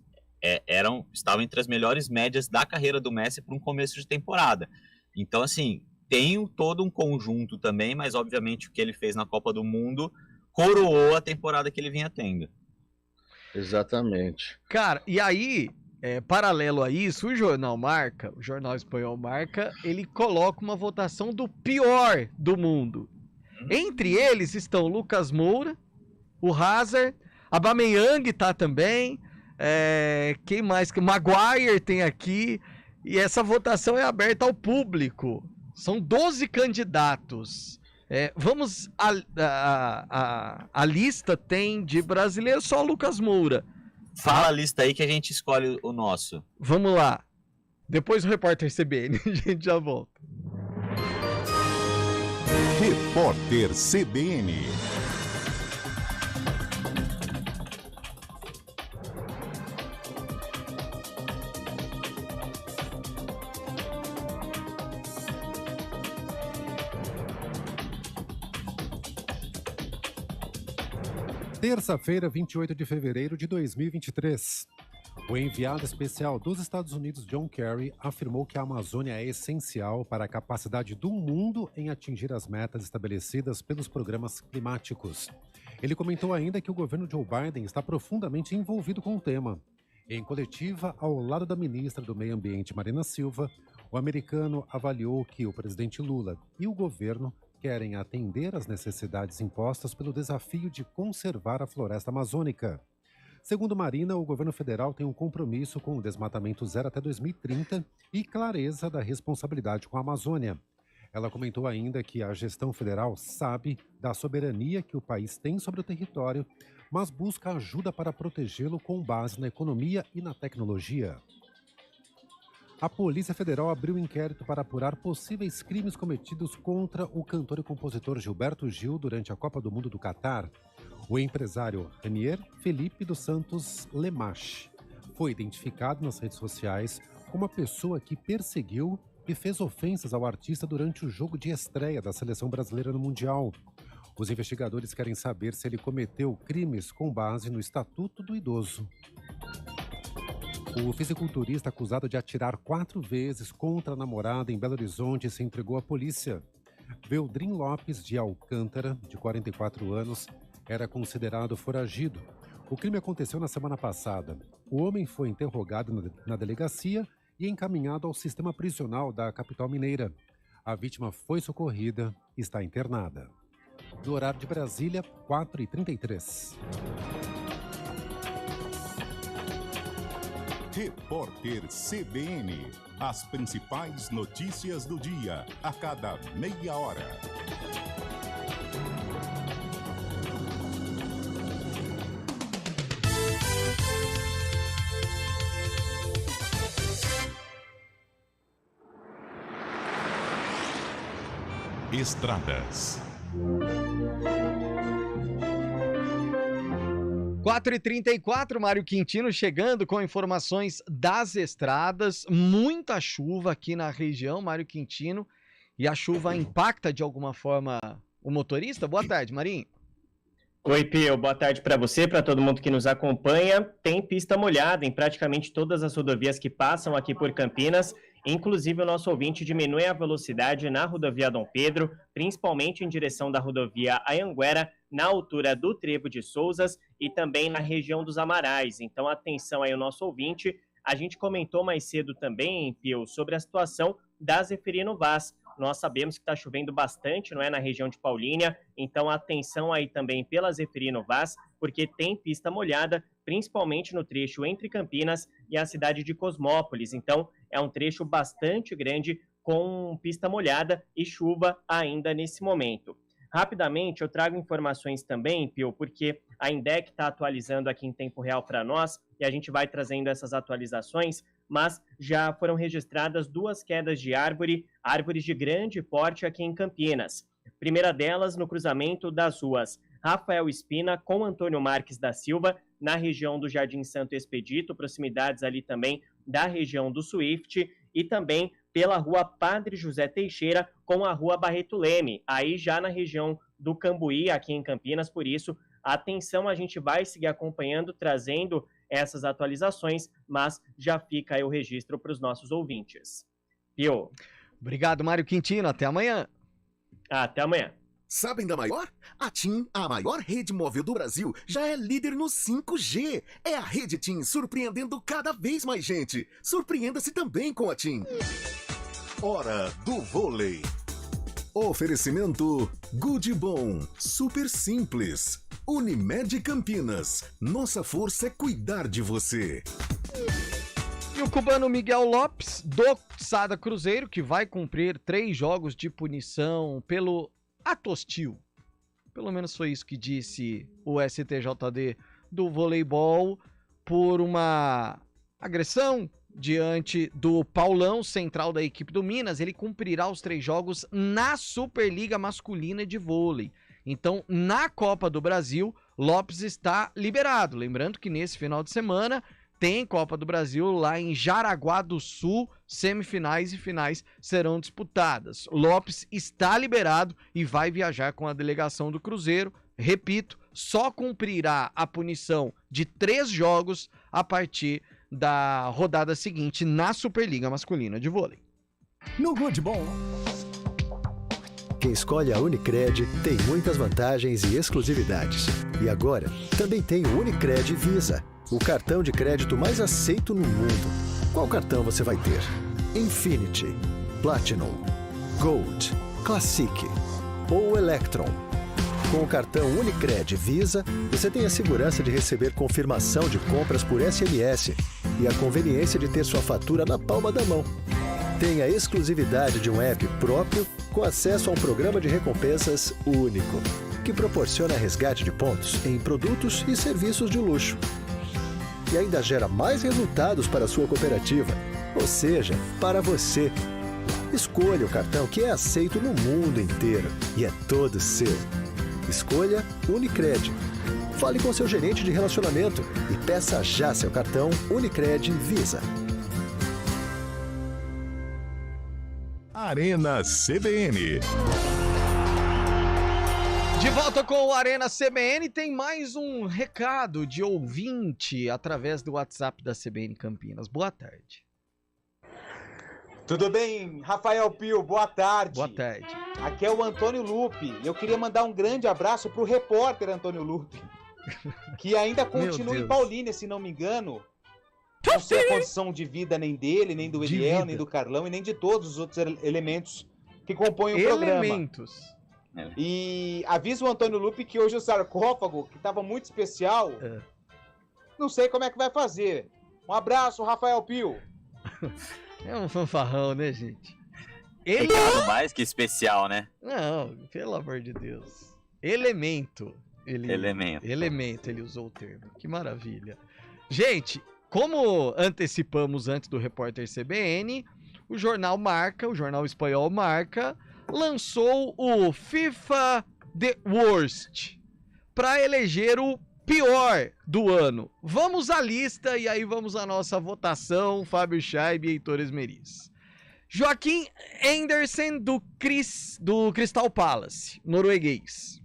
estavam entre as melhores médias da carreira do Messi para um começo de temporada. Então, assim, tem todo um conjunto também, mas obviamente o que ele fez na Copa do Mundo coroou a temporada que ele vinha tendo. Exatamente. Cara, e aí... paralelo a isso, o jornal espanhol Marca, ele coloca uma votação do pior do mundo. Entre eles estão Lucas Moura, o Hazard, Aubameyang tá também, quem mais? Maguire tem aqui, e essa votação é aberta ao público. São 12 candidatos. Vamos, a lista tem de brasileiro só Lucas Moura. Fala a lista aí que a gente escolhe o nosso. Vamos lá. Depois o repórter CBN, a gente já volta. Repórter CBN. Terça-feira, 28 de fevereiro de 2023. O enviado especial dos Estados Unidos, John Kerry, afirmou que a Amazônia é essencial para a capacidade do mundo em atingir as metas estabelecidas pelos programas climáticos. Ele comentou ainda que o governo Joe Biden está profundamente envolvido com o tema. Em coletiva, ao lado da ministra do Meio Ambiente, Marina Silva, o americano avaliou que o presidente Lula e o governo querem atender às necessidades impostas pelo desafio de conservar a floresta amazônica. Segundo Marina, o governo federal tem um compromisso com o desmatamento zero até 2030 e clareza da responsabilidade com a Amazônia. Ela comentou ainda que a gestão federal sabe da soberania que o país tem sobre o território, mas busca ajuda para protegê-lo com base na economia e na tecnologia. A Polícia Federal abriu inquérito para apurar possíveis crimes cometidos contra o cantor e compositor Gilberto Gil durante a Copa do Mundo do Catar. O empresário Ranier Felipe dos Santos Lemache foi identificado nas redes sociais como a pessoa que perseguiu e fez ofensas ao artista durante o jogo de estreia da seleção brasileira no Mundial. Os investigadores querem saber se ele cometeu crimes com base no Estatuto do Idoso. O fisiculturista acusado de atirar 4 vezes contra a namorada em Belo Horizonte se entregou à polícia. Veldrin Lopes de Alcântara, de 44 anos, era considerado foragido. O crime aconteceu na semana passada. O homem foi interrogado na delegacia e encaminhado ao sistema prisional da capital mineira. A vítima foi socorrida e está internada. Do horário de Brasília, 4h33. Repórter CBN. As principais notícias do dia, a cada meia hora. Estradas. 4h34, Mário Quintino chegando com informações das estradas. Muita chuva aqui na região, Mário Quintino. E a chuva impacta de alguma forma o motorista? Boa tarde, Marinho. Oi, Pio. Boa tarde para você, para todo mundo que nos acompanha. Tem pista molhada em praticamente todas as rodovias que passam aqui por Campinas. Inclusive, o nosso ouvinte diminui a velocidade na rodovia Dom Pedro, principalmente em direção da rodovia Anhanguera, na altura do Trevo de Souzas e também na região dos Amarais. Então, atenção aí ao nosso ouvinte. A gente comentou mais cedo também, Pio, sobre a situação da Zeferino Vaz. Nós sabemos que está chovendo bastante, não é, na região de Paulínia, então atenção aí também pela Zeferino Vaz, porque tem pista molhada, principalmente no trecho entre Campinas e a cidade de Cosmópolis. Então é um trecho bastante grande com pista molhada e chuva ainda nesse momento. Rapidamente eu trago informações também, Pio, porque a INDEC está atualizando aqui em tempo real para nós e a gente vai trazendo essas atualizações, mas já foram registradas 2 quedas de árvores de grande porte aqui em Campinas. Primeira delas no cruzamento das ruas Rafael Espina com Antônio Marques da Silva, na região do Jardim Santo Expedito, proximidades ali também da região do Swift, e também pela rua Padre José Teixeira com a rua Barreto Leme, aí já na região do Cambuí, aqui em Campinas. Por isso, atenção, a gente vai seguir acompanhando, trazendo essas atualizações, mas já fica aí o registro para os nossos ouvintes. Pio. Obrigado, Mário Quintino. Até amanhã. Até amanhã. Sabem da maior? A TIM, a maior rede móvel do Brasil, já é líder no 5G. É a rede TIM surpreendendo cada vez mais gente. Surpreenda-se também com a TIM. Hora do vôlei. Oferecimento Good Bom, super simples. Unimed Campinas, nossa força é cuidar de você. E o cubano Miguel Lopes, do Sada Cruzeiro, que vai cumprir 3 jogos de punição pelo ato hostil. Pelo menos foi isso que disse o STJD do voleibol, por uma agressão diante do Paulão, central da equipe do Minas. Ele cumprirá os 3 jogos na Superliga Masculina de Vôlei. Então, na Copa do Brasil, Lopes está liberado. Lembrando que nesse final de semana tem Copa do Brasil lá em Jaraguá do Sul, semifinais e finais serão disputadas. Lopes está liberado e vai viajar com a delegação do Cruzeiro. Repito, só cumprirá a punição de 3 jogos a partir da rodada seguinte na Superliga Masculina de Vôlei. No Good Bom. Quem escolhe a Unicred tem muitas vantagens e exclusividades. E agora, também tem o Unicred Visa, o cartão de crédito mais aceito no mundo. Qual cartão você vai ter? Infinity, Platinum, Gold, Classic ou Electron? Com o cartão Unicred Visa, você tem a segurança de receber confirmação de compras por SMS e a conveniência de ter sua fatura na palma da mão. Tem a exclusividade de um app próprio com acesso a um programa de recompensas único, que proporciona resgate de pontos em produtos e serviços de luxo. E ainda gera mais resultados para a sua cooperativa, ou seja, para você. Escolha o cartão que é aceito no mundo inteiro e é todo seu. Escolha Unicred. Fale com seu gerente de relacionamento e peça já seu cartão Unicred Visa. Arena CBN. De volta com o Arena CBN, tem mais um recado de ouvinte através do WhatsApp da CBN Campinas. Boa tarde. Tudo bem, Rafael Pio, boa tarde. Boa tarde. Aqui é o Antônio Lupe. Eu queria mandar um grande abraço pro repórter Antônio Lupe, que ainda continua em Paulínia, se não me engano. Não sei a condição de vida nem dele, nem do Eliel, nem do Carlão e nem de todos os outros elementos que compõem o programa. E avisa o Antônio Lupe que hoje o sarcófago, que estava muito especial, não sei como é que vai fazer. Um abraço, Rafael Pio. É um fanfarrão, né, gente? Ele é mais que especial, né? Não, pelo amor de Deus. Elemento. Elemento, ele usou o termo. Que maravilha. Gente, como antecipamos antes do repórter CBN, o jornal Marca, o jornal espanhol Marca, lançou o FIFA The Worst para eleger o pior do ano. Vamos à lista e aí vamos à nossa votação, Fábio Scheib e Heitor Esmeriz. Joaquim Andersen do Crystal Palace, norueguês.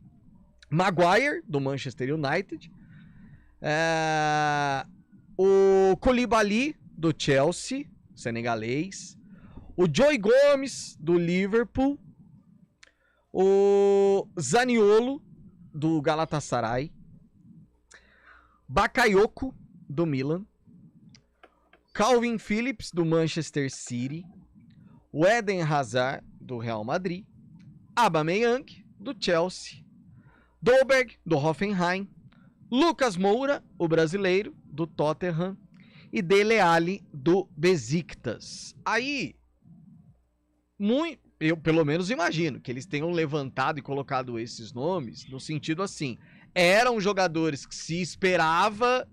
Maguire, do Manchester United. O Koulibaly, do Chelsea, senegalês. O Joey Gomes, do Liverpool. O Zaniolo, do Galatasaray. Bakayoko, do Milan. Calvin Phillips, do Manchester City. O Eden Hazard, do Real Madrid. Aubameyang, do Chelsea. Dolberg, do Hoffenheim. Lucas Moura, o brasileiro, do Tottenham. E Dele Alli, do Besiktas. Aí, eu pelo menos imagino que eles tenham levantado e colocado esses nomes no sentido assim, eram jogadores que se esperava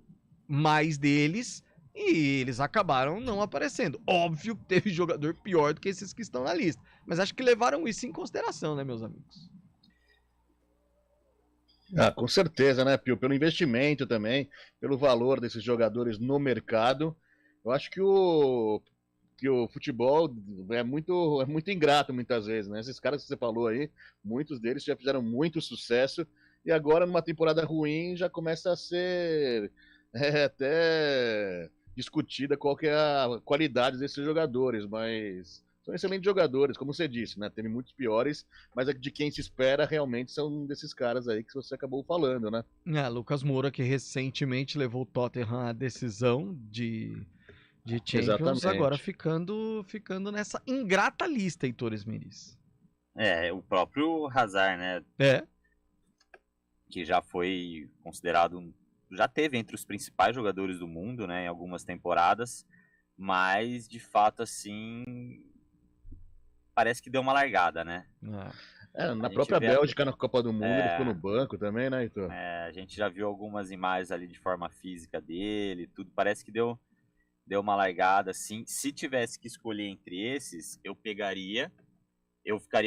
mais deles e eles acabaram não aparecendo. Óbvio que teve jogador pior do que esses que estão na lista, mas acho que levaram isso em consideração, né, meus amigos? Com certeza, né, Pio? Pelo investimento também, pelo valor desses jogadores no mercado. Eu acho que o futebol é muito ingrato muitas vezes, né? Esses caras que você falou aí, muitos deles já fizeram muito sucesso e agora numa temporada ruim já começa a ser até discutida qual que é a qualidade desses jogadores, mas são excelentes jogadores, como você disse, né? Teve muitos piores, mas de quem se espera realmente são desses caras aí que você acabou falando, né? Lucas Moura, que recentemente levou o Tottenham à decisão de Champions, agora ficando nessa ingrata lista, Heitor Esmeriz. O próprio Hazard, né? Que já foi considerado, já teve entre os principais jogadores do mundo, né, em algumas temporadas, mas de fato, assim, parece que deu uma largada, né? Na própria Bélgica, na Copa do Mundo, ele ficou no banco também, né, Heitor? A gente já viu algumas imagens ali de forma física dele, tudo, parece que deu uma largada, assim. Se tivesse que escolher entre esses, eu ficaria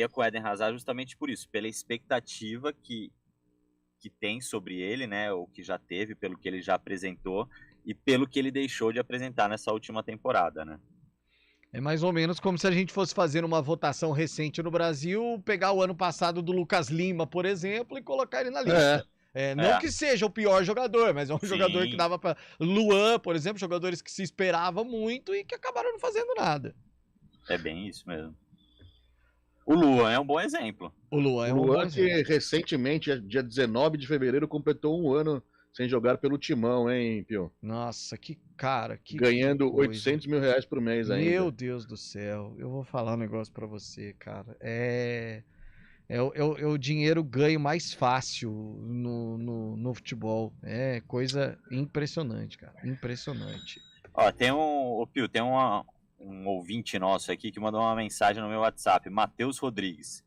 com o Eden Hazard justamente por isso, pela expectativa que tem sobre ele, né, ou que já teve, pelo que ele já apresentou e pelo que ele deixou de apresentar nessa última temporada, né? É mais ou menos como se a gente fosse fazer uma votação recente no Brasil, pegar o ano passado do Lucas Lima, por exemplo, e colocar ele na lista. Não que seja o pior jogador, mas é um jogador que dava pra... Luan, por exemplo, jogadores que se esperava muito e que acabaram não fazendo nada. É bem isso mesmo. O Luan é um bom exemplo. O Luan que recentemente, dia 19 de fevereiro, completou um ano sem jogar pelo Timão, hein, Pio? Nossa, que cara, que ganhando R$800 mil por mês ainda. Meu Deus do céu, eu vou falar um negócio pra você, cara. É o dinheiro ganho mais fácil no futebol. É coisa impressionante, cara. Impressionante. Ó, tem um ouvinte nosso aqui que mandou uma mensagem no meu WhatsApp, Matheus Rodrigues.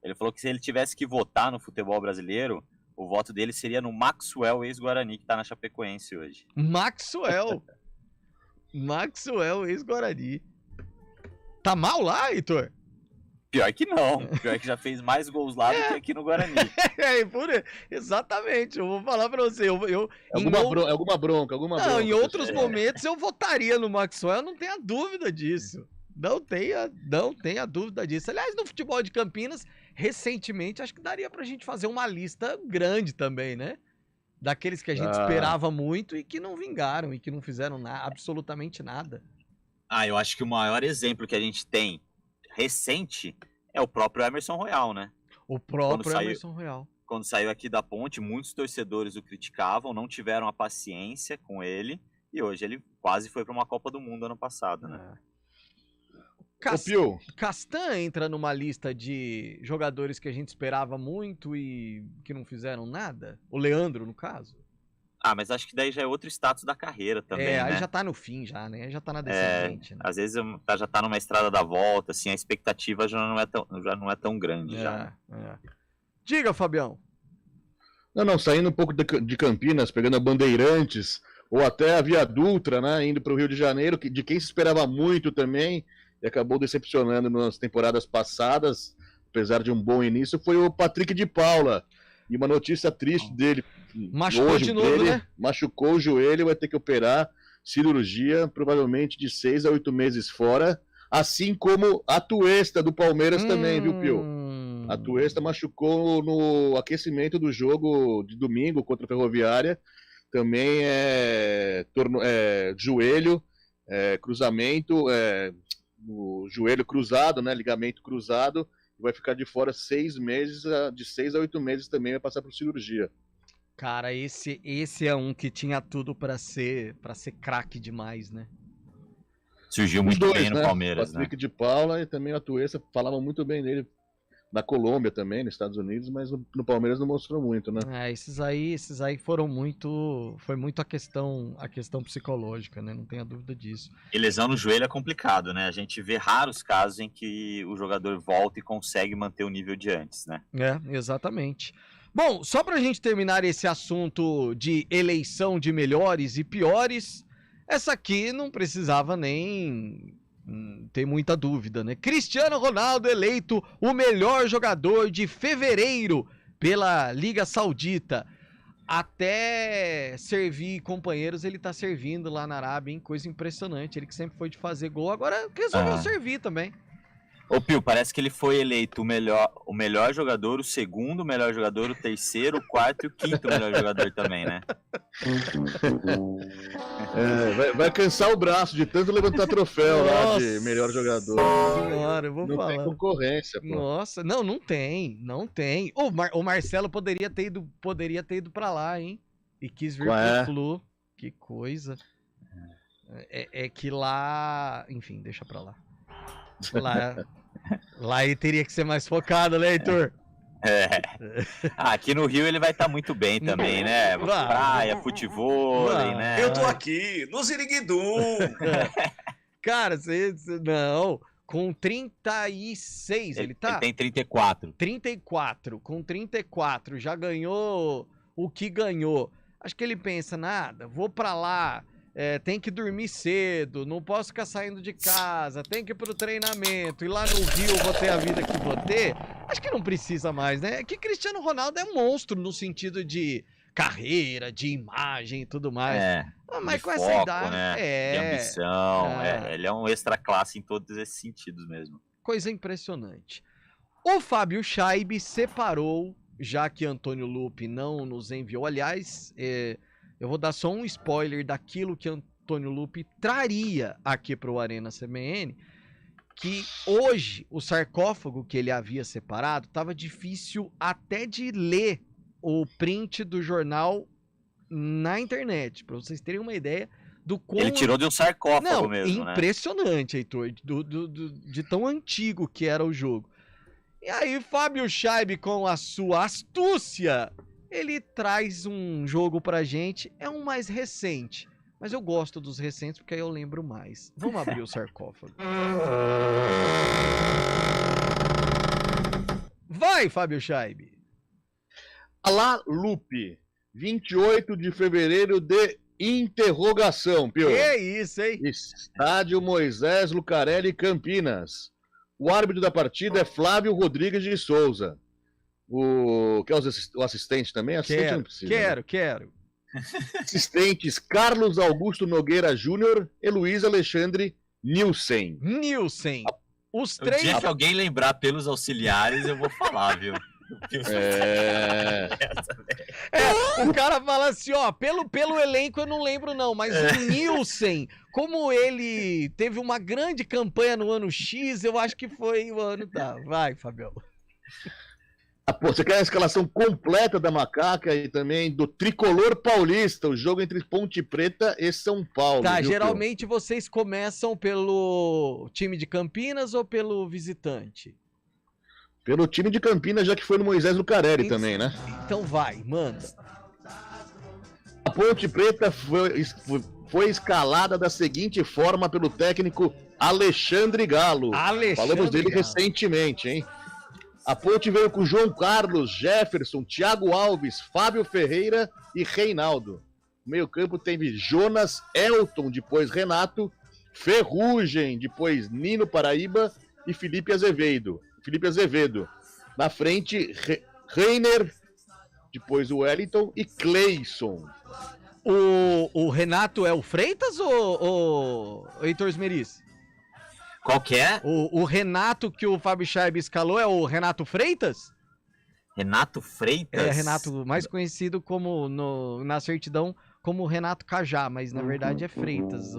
Ele falou que se ele tivesse que votar no futebol brasileiro, o voto dele seria no Maxwell, ex-Guarani, que tá na Chapecoense hoje. Maxwell? Maxwell, ex-Guarani. Tá mal lá, Heitor? Pior que não. Pior que já fez mais gols lá do que aqui no Guarani. Exatamente, eu vou falar pra você. Alguma bronca. Não, em outros momentos eu votaria no Maxwell, não tenha dúvida disso. Não tenha dúvida disso. Aliás, no futebol de Campinas, recentemente, acho que daria pra gente fazer uma lista grande também, né? Daqueles que a gente esperava muito e que não vingaram e que não fizeram absolutamente nada. Eu acho que o maior exemplo que a gente tem recente é o próprio Emerson Royal, né? O próprio Emerson Royal. Quando saiu aqui da Ponte, muitos torcedores o criticavam, não tiveram a paciência com ele, e hoje ele quase foi para uma Copa do Mundo ano passado, né? Castan entra numa lista de jogadores que a gente esperava muito e que não fizeram nada? O Leandro, no caso? Mas acho que daí já é outro status da carreira também, né? Aí já tá no fim, né? Já tá na descendente, né? Às vezes já tá numa estrada da volta, assim, a expectativa já não é tão grande. Diga, Fabião. Não, saindo um pouco de Campinas, pegando a Bandeirantes, ou até a Via Dutra, né? Indo para o Rio de Janeiro, de quem se esperava muito também, e acabou decepcionando nas temporadas passadas, apesar de um bom início, foi o Patrick de Paula. E uma notícia triste dele. Machucou de novo, né? Machucou o joelho, vai ter que operar, cirurgia, provavelmente de 6 a 8 meses fora, assim como a Tuesta do Palmeiras também, viu, Pio? A Tuesta machucou no aquecimento do jogo de domingo contra a Ferroviária, também joelho, cruzamento, o joelho cruzado, né, ligamento cruzado, vai ficar de fora 6 meses, de 6 a 8 meses também, vai passar por cirurgia. Cara, esse é um que tinha tudo pra ser craque demais, né? Surgiu muito bem no Palmeiras, Patrick de Paula e também a Tuesta falavam muito bem dele na Colômbia também, nos Estados Unidos, mas no Palmeiras não mostrou muito, né? Esses aí foram muito, foi muito a questão psicológica, né? Não tenha dúvida disso. E lesão no joelho é complicado, né? A gente vê raros casos em que o jogador volta e consegue manter o nível de antes, né? Exatamente. Bom, só pra gente terminar esse assunto de eleição de melhores e piores, essa aqui não precisava nem ter muita dúvida, né? Cristiano Ronaldo eleito o melhor jogador de fevereiro pela Liga Saudita. Até servir companheiros, ele tá servindo lá na Arábia, hein? Coisa impressionante. Ele que sempre foi de fazer gol, agora resolveu servir também. Ô Pio, parece que ele foi eleito o melhor jogador, o segundo melhor jogador, o terceiro, o quarto e o quinto melhor jogador também, né? Vai cansar o braço de tanto levantar troféu lá de melhor jogador. Senhora, eu vou não falar. Tem concorrência, pô. Nossa, não tem. O Marcelo poderia ter ido pra lá, hein? E quis vir pro Flu. Que coisa. É que lá... Enfim, deixa pra lá. Lá ele teria que ser mais focado, né, Heitor? Aqui no Rio ele vai estar muito bem também, né? Praia, futevôlei, né? Eu tô aqui, no Ziriguidu. Cara, não. Com 36 ele tá? Ele tem 34. 34. Com 34 já ganhou o que ganhou. Acho que ele pensa, nada, vou pra lá. Tem que dormir cedo, não posso ficar saindo de casa, tem que ir pro treinamento, e lá no Rio vou ter a vida que vou ter. Acho que não precisa mais, né? É que Cristiano Ronaldo é monstro no sentido de carreira, de imagem e tudo mais. Mas com foco, essa idade, né? De ambição, ele é um extra classe em todos esses sentidos mesmo. Coisa impressionante. O Fábio Scheibe separou, já que Antônio Lupi não nos enviou, aliás... Eu vou dar só um spoiler daquilo que Antônio Lupi traria aqui para o Arena CBN, que hoje o sarcófago que ele havia separado estava difícil até de ler o print do jornal na internet, para vocês terem uma ideia do como... Ele tirou de um sarcófago mesmo, impressionante, Heitor, de tão antigo que era o jogo. E aí Fábio Scheibe, com a sua astúcia... Ele traz um jogo pra gente, é um mais recente, mas eu gosto dos recentes porque aí eu lembro mais. Vamos abrir o sarcófago. Vai, Fábio Scheibe. Alá Lupe, 28 de fevereiro de interrogação, Pio. Que isso, hein? Estádio Moisés Lucarelli, Campinas. O árbitro da partida é Flávio Rodrigues de Souza. Quer o assistente também? Assistente não precisa. Quero. Assistentes Carlos Augusto Nogueira Júnior e Luiz Alexandre Nilsen. Os O dia que alguém lembrar pelos auxiliares, eu vou falar, viu? O cara fala assim, ó, pelo elenco eu não lembro não, mas o Nilsen, como ele teve uma grande campanha no ano X, eu acho que foi o ano... Tá, vai, Fabião. Você quer a escalação completa da Macaca e também do Tricolor Paulista, o jogo entre Ponte Preta e São Paulo. Tá, viu, geralmente vocês começam pelo time de Campinas ou pelo visitante? Pelo time de Campinas, já que foi no Moisés Lucarelli também, né? Então vai, manda. A Ponte Preta foi escalada da seguinte forma pelo técnico Alexandre Galo. Falamos dele recentemente, hein? A Ponte veio com João Carlos, Jefferson, Thiago Alves, Fábio Ferreira e Reinaldo. No meio-campo teve Jonas, Elton, depois Renato, Ferrugem, depois Nino Paraíba e Felipe Azevedo. Na frente, Reiner, depois o Wellington e Cleison. O Renato é o Freitas ou o Heitor Esmeriz? Qual que é? O Renato que o Fábio Scheib escalou é o Renato Freitas? Renato Freitas? É, Renato, mais conhecido como na certidão como Renato Cajá, mas na verdade é Freitas.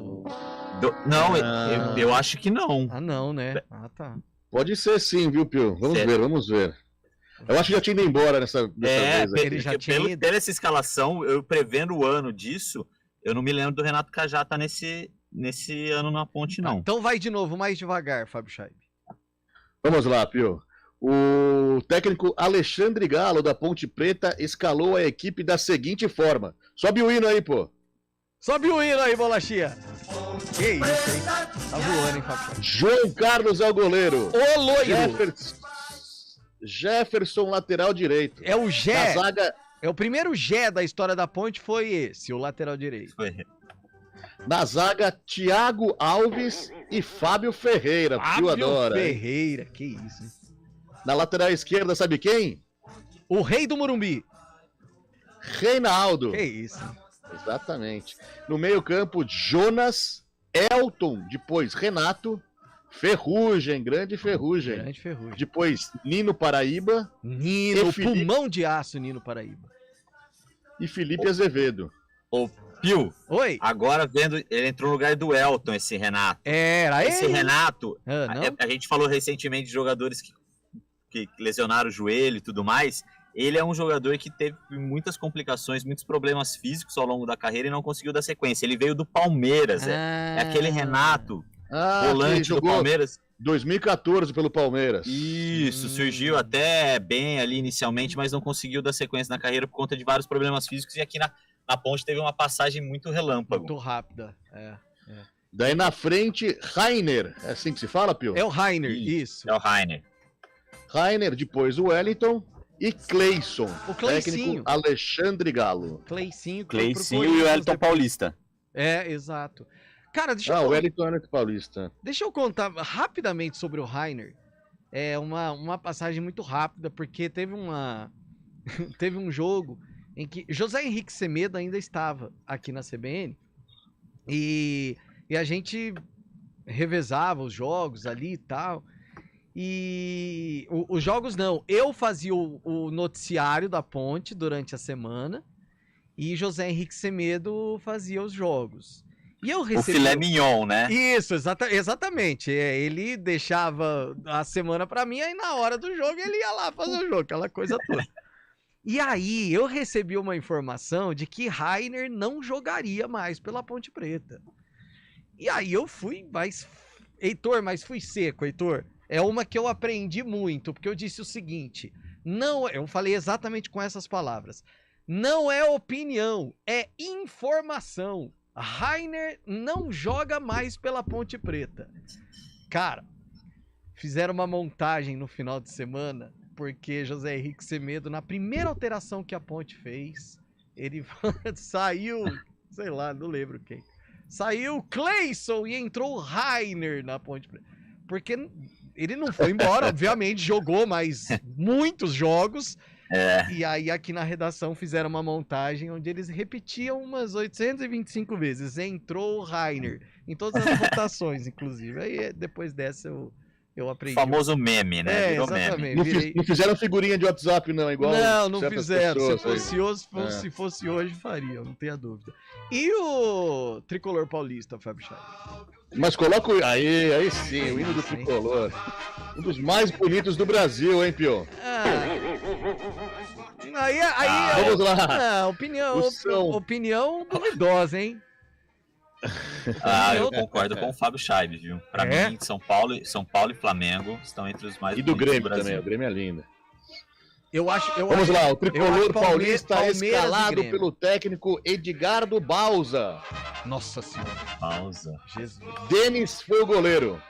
Não, eu acho que não. Ah, não, né? Ah, tá. Pode ser sim, viu, Pio? Vamos ver. Eu acho que já tinha ido embora dessa vez. Ele já tinha ido. Pela essa escalação, eu prevendo o ano disso, eu não me lembro do Renato Cajá estar nesse ano na Ponte, não. Então vai de novo, mais devagar, Fábio Scheib. Vamos lá, Pio. O técnico Alexandre Galo, da Ponte Preta, escalou a equipe da seguinte forma. Sobe o hino aí, pô. Sobe o hino aí, Bolachinha. Que isso, hein? Tá voando, hein, Fábio? João Carlos é o goleiro. Ô, loiro. Jefferson, lateral direito. É o Gé. Na zaga... É o primeiro Gé da história da Ponte, foi esse, o lateral direito. Na zaga, Thiago Alves e Fábio Ferreira. Fábio adora, Ferreira, que isso. Hein? Na lateral esquerda, sabe quem? O rei do Morumbi. Reinaldo. Que isso. Exatamente. No meio-campo, Jonas, Elton, depois Renato, Ferrugem, grande Ferrugem. Grande Ferrugem. Depois Nino Paraíba. Nino, pulmão de aço, Nino Paraíba. E Felipe Azevedo. Ô, Pio. Oi. Agora vendo, ele entrou no lugar do Elton, esse Renato. Era esse ele. Renato, não? A gente falou recentemente de jogadores que lesionaram o joelho e tudo mais. Ele é um jogador que teve muitas complicações, muitos problemas físicos ao longo da carreira e não conseguiu dar sequência. Ele veio do Palmeiras, é aquele Renato, volante do Palmeiras. 2014 pelo Palmeiras. Isso, surgiu até bem ali inicialmente, mas não conseguiu dar sequência na carreira por conta de vários problemas físicos. E aqui na Ponte teve uma passagem muito relâmpago. Muito rápida, Daí na frente, Rainer. É assim que se fala, Pio? É o Rainer, isso. É o Rainer. Rainer, depois o Wellington e Cleison. O Cleicinho. Técnico Alexandre Galo. Cleicinho e o Wellington Paulista. É, exato. Cara, deixa eu... o Wellington é Paulista. Deixa eu contar rapidamente sobre o Rainer. É uma passagem muito rápida, porque teve um jogo em que José Henrique Semedo ainda estava aqui na CBN e a gente revezava os jogos ali e tal. E os jogos não, eu fazia o noticiário da Ponte durante a semana e José Henrique Semedo fazia os jogos. E eu recebi... O filé mignon, né? Isso, exatamente. Ele deixava a semana pra mim, aí na hora do jogo ele ia lá fazer o jogo, aquela coisa toda. E aí eu recebi uma informação de que Rainer não jogaria mais pela Ponte Preta. E aí eu fui mais... Heitor, mas fui seco, Heitor. É uma que eu aprendi muito, porque eu disse o seguinte, eu falei exatamente com essas palavras, não é opinião, é informação. Rainer não joga mais pela Ponte Preta. Cara, fizeram uma montagem no final de semana, porque José Henrique Semedo, na primeira alteração que a Ponte fez, ele saiu sei lá, não lembro quem. Saiu Cleison e entrou o Rainer na Ponte Preta. Porque ele não foi embora, obviamente, jogou mais muitos jogos. E aí aqui na redação fizeram uma montagem onde eles repetiam umas 825 vezes. Entrou o Rainer. Em todas as votações, inclusive. Aí depois dessa eu aprendi. O famoso meme, né? Virou exatamente. meme. Não fizeram figurinha de WhatsApp, não, igual. Não fizeram. Se fosse hoje, faria, não tenha dúvida. E o Tricolor Paulista, Fábio Chaves? Mas coloca o. Aí sim, o hino do Tricolor. Um dos mais bonitos do Brasil, hein, Pio? Vamos lá. Opinião duvidosa, hein? Eu concordo com o Fábio Chaves, viu? Pra mim, São Paulo e Flamengo estão entre os mais E do bonitos Grêmio Brasil. também, o Grêmio é lindo. Vamos lá, o Tricolor Paulista Palmeiras escalado e Grêmio. pelo técnico Edgardo Bausa. Nossa senhora. Bausa. Jesus. Denis foi o goleiro.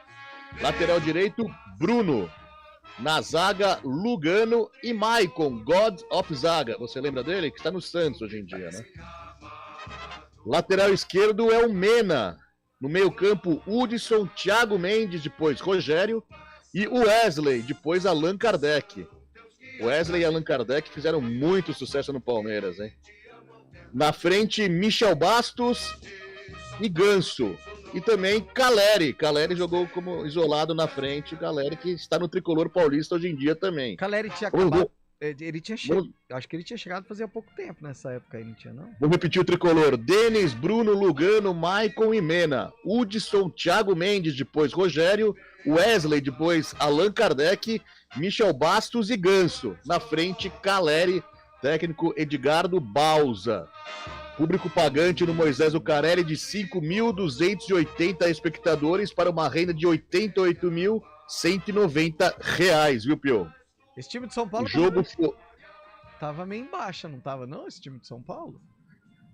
Lateral direito, Bruno. Na zaga, Lugano e Maicon, God of Zaga. Você lembra dele? Que está no Santos hoje em dia, né? Lateral esquerdo é o Mena. No meio-campo, Hudson, Thiago Mendes, depois Rogério. E o Wesley, depois Allan Kardec. Wesley e Allan Kardec fizeram muito sucesso no Palmeiras, hein? Na frente, Michel Bastos e Ganso. E também Caleri. Caleri jogou como isolado na frente. Caleri que está no Tricolor Paulista hoje em dia também. Caleri tinha acabado. Ele tinha chegado. Acho que ele tinha chegado fazia pouco tempo nessa época aí, não tinha, não? Vou repetir o Tricolor. Denis, Bruno, Lugano, Maicon e Mena. Hudson, Thiago Mendes, depois Rogério. Wesley, depois Allan Kardec. Michel Bastos e Ganso. Na frente, Caleri. Técnico Edgardo Bausa. Público pagante no Moisés Lucarelli de 5.280 espectadores para uma renda de R$ 88.190, viu, Pio? Esse time de São Paulo o jogo tava meio em baixa, não tava não, esse time de São Paulo?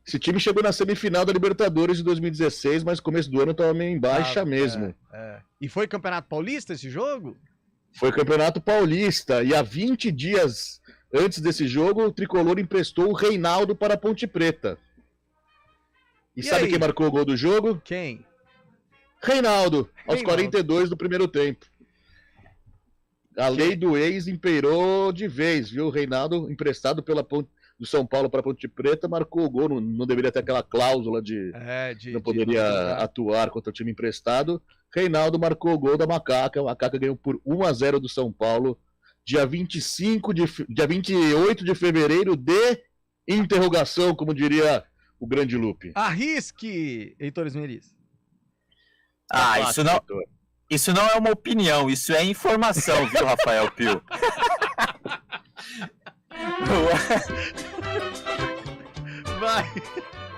Esse time chegou na semifinal da Libertadores de 2016, mas no começo do ano tava meio em baixa mesmo. E foi Campeonato Paulista esse jogo? Foi Campeonato Paulista, e há 20 dias antes desse jogo, o Tricolor emprestou o Reinaldo para a Ponte Preta. E sabe quem marcou o gol do jogo? Quem? Reinaldo, aos 42 do primeiro tempo. A lei do ex imperou de vez, viu? O Reinaldo, emprestado pela Ponte do São Paulo para a Ponte Preta, marcou o gol. Não deveria ter aquela cláusula de não poderia atuar contra o time emprestado. Reinaldo marcou o gol da Macaca. A Macaca ganhou por 1-0 do São Paulo. Dia 28 de fevereiro de interrogação, como diria o grande Lupe. Arrisque, Heitor Esmeriz. Isso não é uma opinião, isso é informação, viu, Rafael Pio? Vai.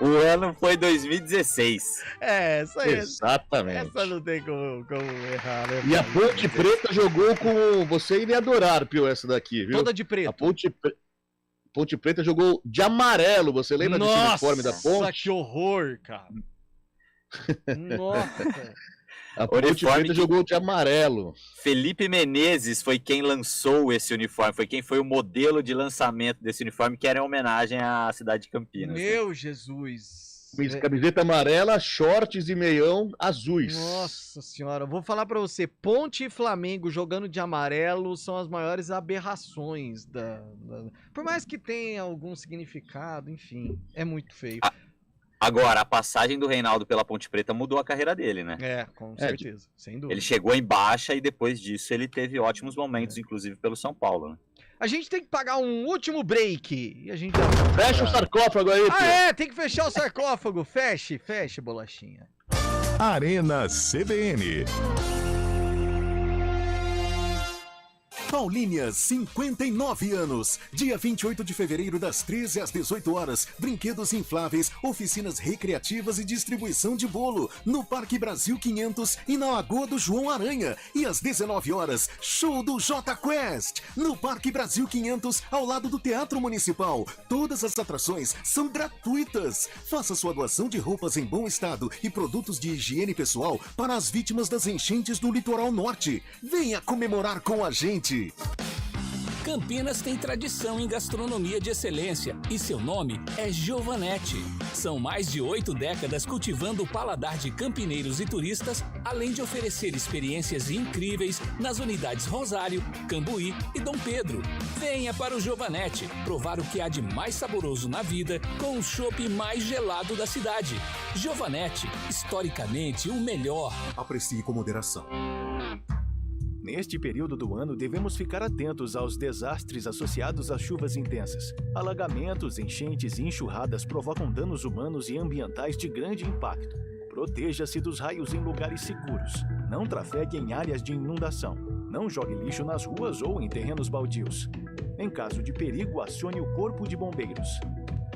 O ano foi 2016. Essa aí. Exatamente. Essa não tem como errar, né? E a Ponte Preta jogou com... Você iria adorar, Pio, essa daqui, viu? Toda de preto. A Ponte Preta jogou de amarelo. Você lembra desse uniforme da Ponte? Nossa, que horror, cara. Nossa. A Ponte Preta jogou de amarelo. Felipe Menezes foi quem lançou esse uniforme, foi quem foi o modelo de lançamento desse uniforme, que era em homenagem à cidade de Campinas. Meu Jesus. Camiseta amarela, shorts e meião azuis. Nossa senhora, vou falar pra você, Ponte e Flamengo jogando de amarelo são as maiores aberrações por mais que tenha algum significado, enfim, é muito feio. Agora, a passagem do Reinaldo pela Ponte Preta mudou a carreira dele, né? Com certeza, sem dúvida. Ele chegou em baixa e depois disso ele teve ótimos momentos, inclusive pelo São Paulo, né? A gente tem que pagar um último break e a gente... Fecha o sarcófago aí, Pio. Tem que fechar o sarcófago. Feche, bolachinha. Arena CBN. Paulínia, 59 anos. Dia 28 de fevereiro, das 13 às 18 horas. Brinquedos infláveis, oficinas recreativas e distribuição de bolo. No Parque Brasil 500 e na Lagoa do João Aranha. E às 19 horas, show do J Quest. No Parque Brasil 500, ao lado do Teatro Municipal. Todas as atrações são gratuitas. Faça sua doação de roupas em bom estado e produtos de higiene pessoal para as vítimas das enchentes do Litoral Norte. Venha comemorar com a gente. Campinas tem tradição em gastronomia de excelência e seu nome é Giovanetti. São mais de 8 décadas cultivando o paladar de campineiros e turistas, além de oferecer experiências incríveis nas unidades Rosário, Cambuí e Dom Pedro. Venha para o Giovanetti provar o que há de mais saboroso na vida com o chopp mais gelado da cidade. Giovanetti, historicamente o melhor. Aprecie com moderação. Neste período do ano, devemos ficar atentos aos desastres associados às chuvas intensas. Alagamentos, enchentes e enxurradas provocam danos humanos e ambientais de grande impacto. Proteja-se dos raios em lugares seguros. Não trafegue em áreas de inundação. Não jogue lixo nas ruas ou em terrenos baldios. Em caso de perigo, acione o Corpo de Bombeiros.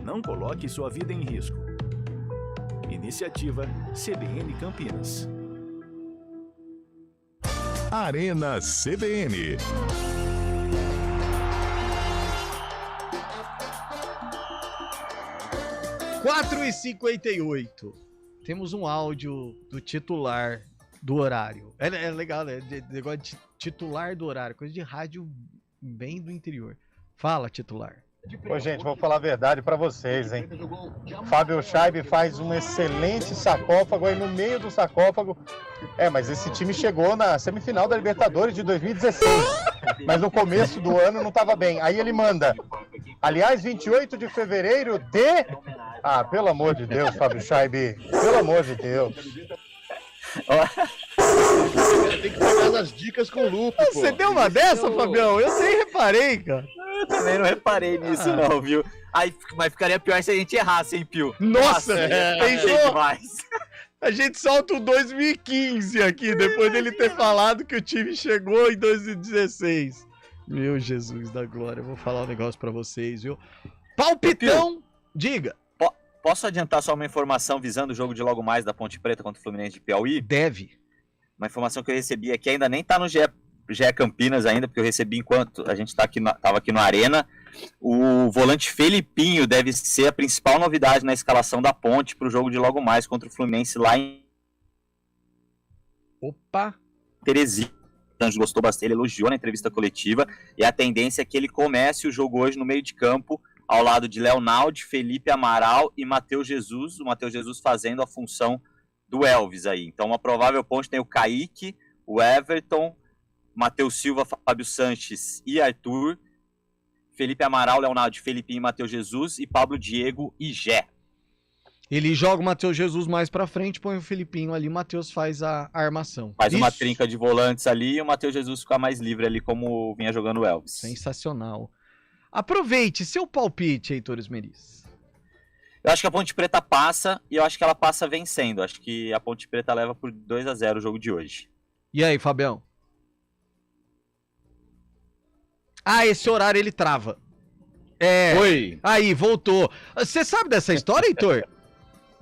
Não coloque sua vida em risco. Iniciativa CBN Campinas. Arena CBN. Quatro e 58. Temos um áudio do titular do horário. É legal, né? Negócio de titular do horário, coisa de rádio bem do interior. Fala, titular. Ô, gente, vou falar a verdade pra vocês, hein? Fábio Scheibe faz um excelente sarcófago aí no meio do sarcófago. Mas esse time chegou na semifinal da Libertadores de 2016. Mas no começo do ano não tava bem. Aí ele manda, aliás, 28 de fevereiro de... Ah, pelo amor de Deus, Fábio Scheibe. Pelo amor de Deus. Tem que pegar as dicas com o Lupe, pô. Você deu uma dessa, Fabião? Eu nem reparei, cara. Eu também não reparei nisso, não, viu? Mas ficaria pior se a gente errasse, hein, Pio? Nossa, pensou? Demais. A gente solta o 2015 aqui, depois dele ter falado que o time chegou em 2016. Meu Jesus da glória, eu vou falar um negócio pra vocês, viu? Palpitão, diga. Posso adiantar só uma informação visando o jogo de logo mais da Ponte Preta contra o Fluminense de Piauí? Deve. Uma informação que eu recebi aqui, ainda nem tá no GE Campinas ainda, porque eu recebi enquanto a gente tava aqui no Arena. O volante Felipinho deve ser a principal novidade na escalação da Ponte para o jogo de logo mais contra o Fluminense lá em... Teresina. O Anjo gostou bastante, ele elogiou na entrevista coletiva, e a tendência é que ele comece o jogo hoje no meio de campo, ao lado de Leonaldo, Felipe Amaral e Matheus Jesus, o Matheus Jesus fazendo a função do Elvis aí. Então, uma provável ponte tem o Kaique, o Everton, Matheus Silva, Fábio Sanches e Arthur, Felipe Amaral, Leonaldo, Felipinho, Matheus Jesus e Pablo Diego e Gé. Ele joga o Matheus Jesus mais pra frente, põe o Felipinho ali, o Matheus faz a armação. Faz uma trinca de volantes ali e o Matheus Jesus fica mais livre ali, como vinha jogando o Elvis. Sensacional. Aproveite seu palpite, Heitor Esmeriz. Eu acho que a Ponte Preta passa e eu acho que ela passa vencendo. Acho que a Ponte Preta leva por 2-0 o jogo de hoje. E aí, Fabião? Ah, esse horário ele trava. Oi. Aí, voltou. Você sabe dessa história, Heitor?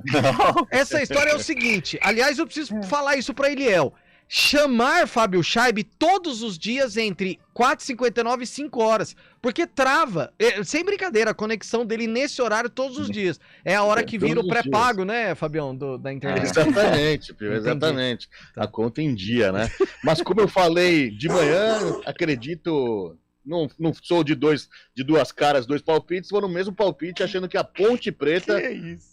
Não. Essa história é o seguinte. Aliás, eu preciso falar isso pra Eliel. Chamar Fábio Scheibe todos os dias entre 4h59 e 5 horas. Porque trava. Sem brincadeira, a conexão dele nesse horário todos os dias. É a hora que vira o pré-pago, né, Fabião, da internet. Exatamente, Pio, exatamente. A conta em dia, né? Mas como eu falei de manhã, acredito... Não sou de duas caras, dois palpites, vou no mesmo palpite achando que a Ponte Preta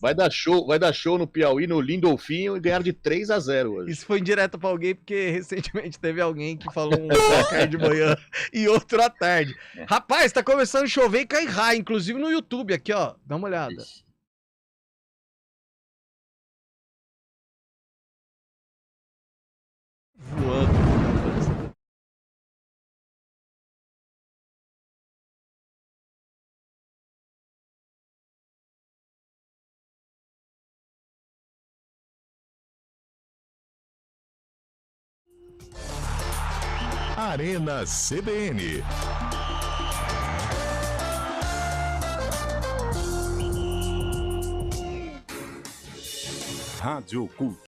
vai dar show no Piauí, no Lindolfinho e ganhar de 3-0 hoje. Isso foi indireto pra alguém, porque recentemente teve alguém que falou um placar de manhã e outro à tarde. Rapaz, tá começando a chover e cair raio, inclusive no YouTube aqui, ó. Dá uma olhada. Voando. Arena CBN. Rádio Cultura.